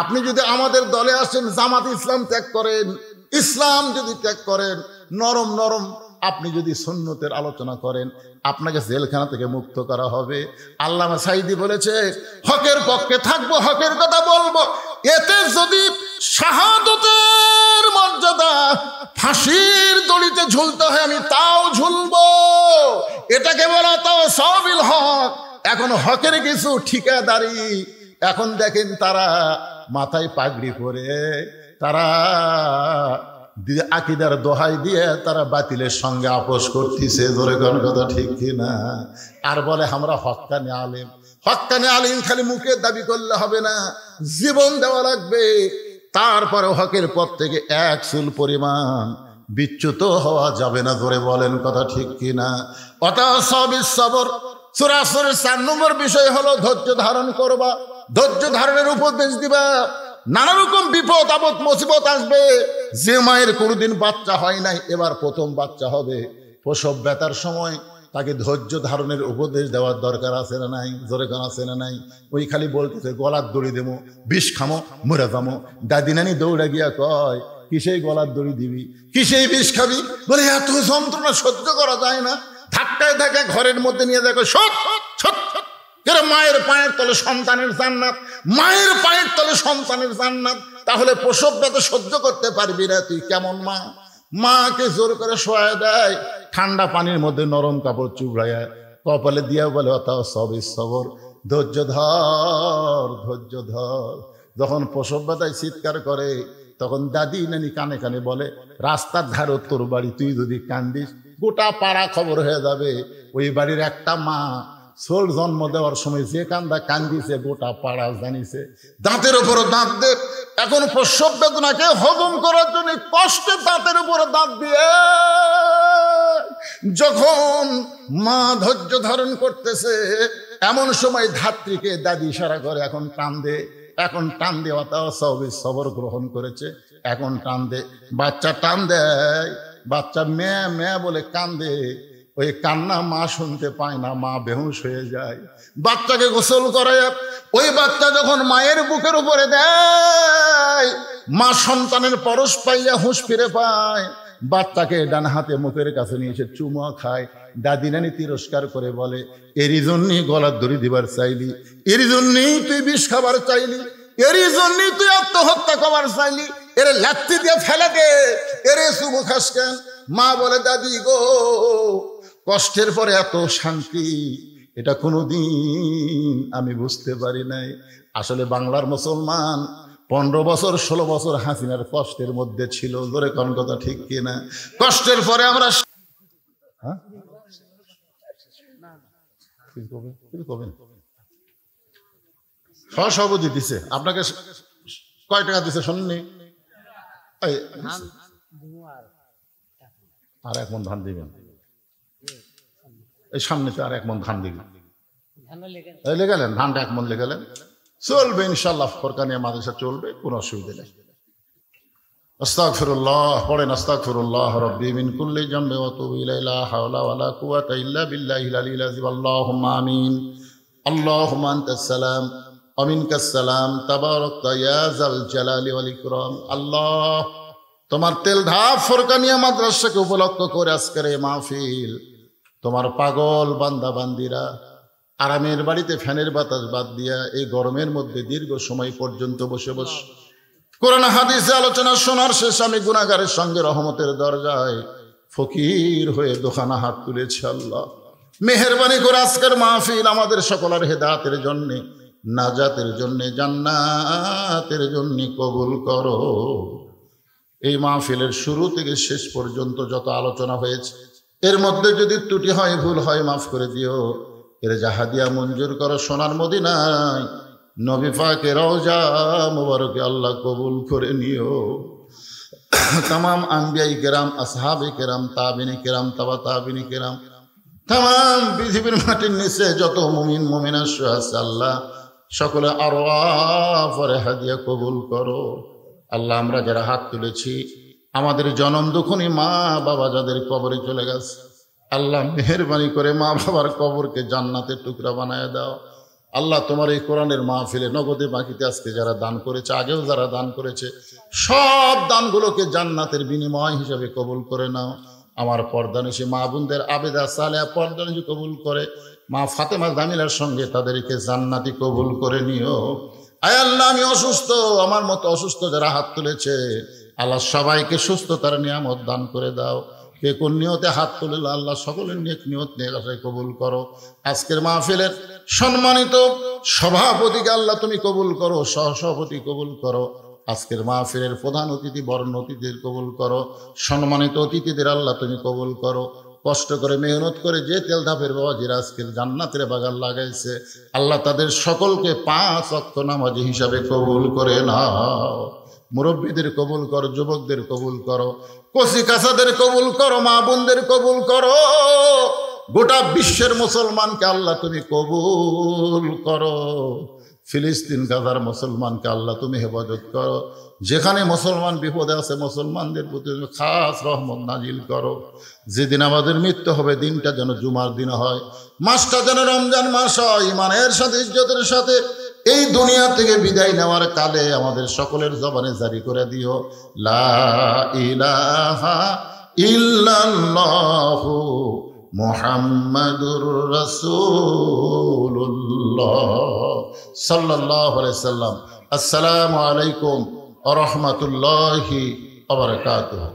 A: আপনি যদি আমাদের দলে আসেন, জামাত ইসলাম ত্যাগ করেন, ইসলাম যদি ত্যাগ করেন, নরম নরম আপনি যদি সুন্নতের আলোচনা করেন, আপনাকে জেলখানা থেকে মুক্ত করা হবে। আল্লামা সাঈদী বলেছে, হকের পক্ষে থাকবো, হকের কথা বলবো। এতে যদি শাহাদতের মর্যাদা ফাঁসির দড়িতে ঝুলতে হয়, আমি তাও ঝুলবো। এটাকে বলা তাওয়াসবিল হক। এখন হকের কিছু ঠিকাদারি, এখন দেখেন তারা মাথায় পাগড়ি পরে, তারা আকিদার দোহাই দিয়ে তারা বাতিলের সঙ্গে আপোষ করতেছে। ধরে কোন কথা ঠিক কিনা? আর বলে আমরা হক্কানি আলেম। হক্কানি আলেম খালি মুখে দাবি করলে হবে না, জীবন দেওয়া লাগবে। তারপরে হকের পথ থেকে 1 চুল পরিমাণ বিচ্যুত হওয়া যাবে না। ধরে বলেন কথা ঠিক কিনা? ওয়াতাওয়াসাবিস সবর। সূরা আসরের 4 নম্বর বিষয় হলো ধৈর্য ধারণ করবা, ধৈর্য ধারণের উপদেশ দিবা। নানা রকম বিপদ আপদ মুসিবত আসবে। যে মায়ের কোনোদিন বাচ্চা হয় নাই, এবার প্রথম বাচ্চা হবে, প্রসব ব্যথার সময় তাকে ধৈর্য ধারণের উপদেশ দেওয়ার দরকার আছে না নাই? জোরে কান আছে না নাই? ওই খালি বলতেছে গলার দড়ি দেবো, বিষ খামো, মরে যাবো। দাদি নানি দৌড়া গিয়া কয়, কিসেই গলার দড়ি দিবি, কিসেই বিষ খাবি? বলে এত যন্ত্রণা সহ্য করা যায় না। ধাক্কায় ধাক্কায় ঘরের মধ্যে নিয়ে দেখো, সৎ সৎ সৎ। মায়ের পায়ের তলে সন্তানের জান্নাত, মায়ের পায়ের তলে সন্তানের জান্নাত। তাহলে প্রসব ব্যথা সহ্য করতে পারবি না তুই কেমন মা? মাকে জোর করে শোয়া দেয়, ঠান্ডা পানির মধ্যে নরম কাপড় চুবড়ায় কপালে দিয়া বলে ওয়াতাওয়াসাবিস সবর, ধৈর্য ধর, ধৈর্য ধর। যখন প্রসব ব্যথায় চিৎকার করে, তখন দাদি নানি কানে কানে বলে, রাস্তার ধারে তোর বাড়ি, তুই যদি কান্দিস গোটা পাড়া খবর হয়ে যাবে। ওই বাড়ির একটা মা ছোট জন্ম দেওয়ার সময় যে কান্দা কান্দিছে গোটা পাড়া জানিছে। দাঁতের উপর দাঁত দে, এখন প্রসব বেদনাকে হজম করার জন্য কষ্টে দাঁতের উপর দাঁত দিয়ে যখন মা ধৈর্য ধারণ করতেছে, এমন সময় ধাত্রীকে দাদি ইশারা করে এখন টান দে, এখন টান দেওয়া তাও সবর গ্রহণ করেছে, এখন টান দে। বাচ্চা টান দেয়, বাচ্চা মেয়ে মেয়ে বলে কান্দে, ওই কান্না মা শুনতে পায় না, মা বেহুশ হয়ে যায়। বাচ্চাকে গোসল করে, ওই বাচ্চা যখন মায়ের বুকের উপরে দেয়, মা সন্তানের পরশ পাইয়া হুঁশ ফিরে পায়। বাচ্চাকে ডান হাতে মুখের কাছে নিয়ে এসে চুমা খায়। দাদি নানি তিরস্কার করে বলে, এরই জন্যই গলার দড়ি দিবার চাইলি, এরই জন্যই তুই বিষ খাবার চাইলি, এরই জন্যই তুই আত্মহত্যা করার চাইলি, এরে লাত্তি দিয়ে ফেলে দে, এরে চুমু খাস কেন? মা বলে, দাদি গো, কষ্টের পরে এত শান্তি এটা কোনোদিন আমি বুঝতে পারি নাই। আসলে বাংলার মুসলমান 15 বছর 16 বছর হাসিনার কষ্টের মধ্যে ছিল। জোরে কোন কথা ঠিক কিনা? কষ্টের পরে আমরা সহসভাপতি দিছে আপনাকে কয় টাকা দিছে শুননি? আর 1 মণ ধান দিবেন, এই সামনেতে আর 1 মণ ধান দিবেন। লেগালেন ধানটা 1 মণ লেগালেন, চলবে ইনশাআল্লাহ। ফরকানিয়া মাদ্রাসা চলবে, কোনো অসুবিধা নেই। আস্তাগফিরুল্লাহ পড়েন, আস্তাগফিরুল্লাহ রাব্বি মিন কুল্লি জামবি ওয়া তুবু ইলাইহি, লা হাওলা ওয়া লা কুওয়াতা ইল্লা বিল্লাহিল আলিয়্যিল আযীম। আল্লাহুম্মা আমিন। আল্লাহুম্মা আনতাস সালাম ওয়া মিনকাস সালাম, তাবারাকতা ইয়া যাল জালালি ওয়াল ইকরাম। আল্লাহ, তোমার তেলধাপ ফরকানিয়া মাদ্রাসাকে উপলক্ষ করে আজকের এই মাহফিল, তোমার পাগল বান্দা বান্দিরা আরামের বাড়িতে ফ্যানের বাতাস বাদ দিয়া এই গরমের মধ্যে দীর্ঘ সময় পর্যন্ত বসে বসে কোরআন হাদিসে আলোচনা শোনার শেষ আমি গুনাহগারের সঙ্গে রহমতের দরজায় ফকির হয়ে দোকানা হাত তুলেছি। আল্লাহ, মেহেরবানি করে আজকের মাহফিল আমাদের সকলের হেদায়েতের জন্য, নাজাতের জন্য, জান্নাতের জন্য কবুল করো। এই মাহফিলের শুরু থেকে শেষ পর্যন্ত যত আলোচনা হয়েছে, এর মধ্যে যদি ত্রুটি হয়, ভুল হয়, মাফ করে দিও। এর জাহাদিয়া মঞ্জুর করো সোনার মদিনায়, নবী পাকের রওজা মুবারকে আল্লাহ কবুল করে নিও। तमाम আম্বিয়াই কেরাম, আসহাবে কেরাম, তাবিনী কেরাম, তাবা তাবিনী কেরাম, तमाम পৃথিবীর মাটির নিচে যত মুমিন মুমিনা আছে আল্লাহ সকলে আরওয়াফে হাদিয়া কবুল করো। আল্লাহ, আমরা যারা হাত তুলেছি, আমাদের জনম দুঃখনী মা বাবা যাদের কবরে চলে গেছে, আল্লাহ মেহেরবানি করে মা বাবার কবরকে জান্নাতের টুকরা বানায় দাও। আল্লাহ, তোমার এই কোরআনের মাহফিলে নগদে বাকিতে আজকে যারা দান করেছে, আগেও যারা দান করেছে, সব দানগুলোকে জান্নাতের বিনিময় হিসেবে কবুল করে নাও। আমার পর্দানিশী মা বোনদের আবেদা সালেহা পর্দানিশী কবুল করে, মা ফাতেমা জামিলার সঙ্গে তাদেরকে জান্নাতি কবুল করে নিও। আয় আল্লাহ, আমি অসুস্থ, আমার মতো অসুস্থ যারা হাত তুলেছে, আল্লাহ সবাইকে সুস্থতার নিয়ামত দান করে দাও। কে কোন নিয়তে হাত তুলল আল্লাহ সকলের নেক নিয়ত নেক আশায় কবুল করো। আজকের মাহফিলের সম্মানিত সভাপতিকে আল্লাহ তুমি কবুল করো, সহসভাপতি কবুল করো। আজকের মাহফিলের প্রধান অতিথি বরণ অতিথিদের কবুল করো, সম্মানিত অতিথিদের আল্লাহ তুমি কবুল করো। কষ্ট করে মেহনত করে যে তেল ধাপের বাবাজিরা আজকের জান্নাতের বাগান লাগাইছে, আল্লাহ তাদের সকলকে 5 ওয়াক্ত নামাজি হিসাবে কবুল করে নাও। মুরব্বীদের কবুল করো, যুবকদের কবুল করো, কচি কাঁচাদের কবুল করো, মা বোনদের কবুল করো। গোটা বিশ্বের মুসলমানকে আল্লাহ তুমি কবুল করো। ফিলিস্তিন গাজার মুসলমানকে আল্লাহ তুমি হেফাজত করো। যেখানে মুসলমান বিপদে আছে, মুসলমানদের প্রতি খাস রহমত নাজিল করো। যেদিন আমাদের মৃত্যু হবে, দিনটা যেন জুমার দিন হয়, মাসটা যেন রমজান মাস হয়। ইমানের সাথে, ইজ্জতের সাথে এই দুনিয়া থেকে বিদায় নেওয়ার কালে আমাদের সকলের জবানে জারি করে দিও, লা ইলাহা ইল্লাল্লাহু মুহাম্মাদুর রাসূলুল্লাহ সাল্লাল্লাহু আলাইহি সাল্লাম। আসসালামু আলাইকুম ওয়া রাহমাতুল্লাহি ওয়া বারাকাতুহু।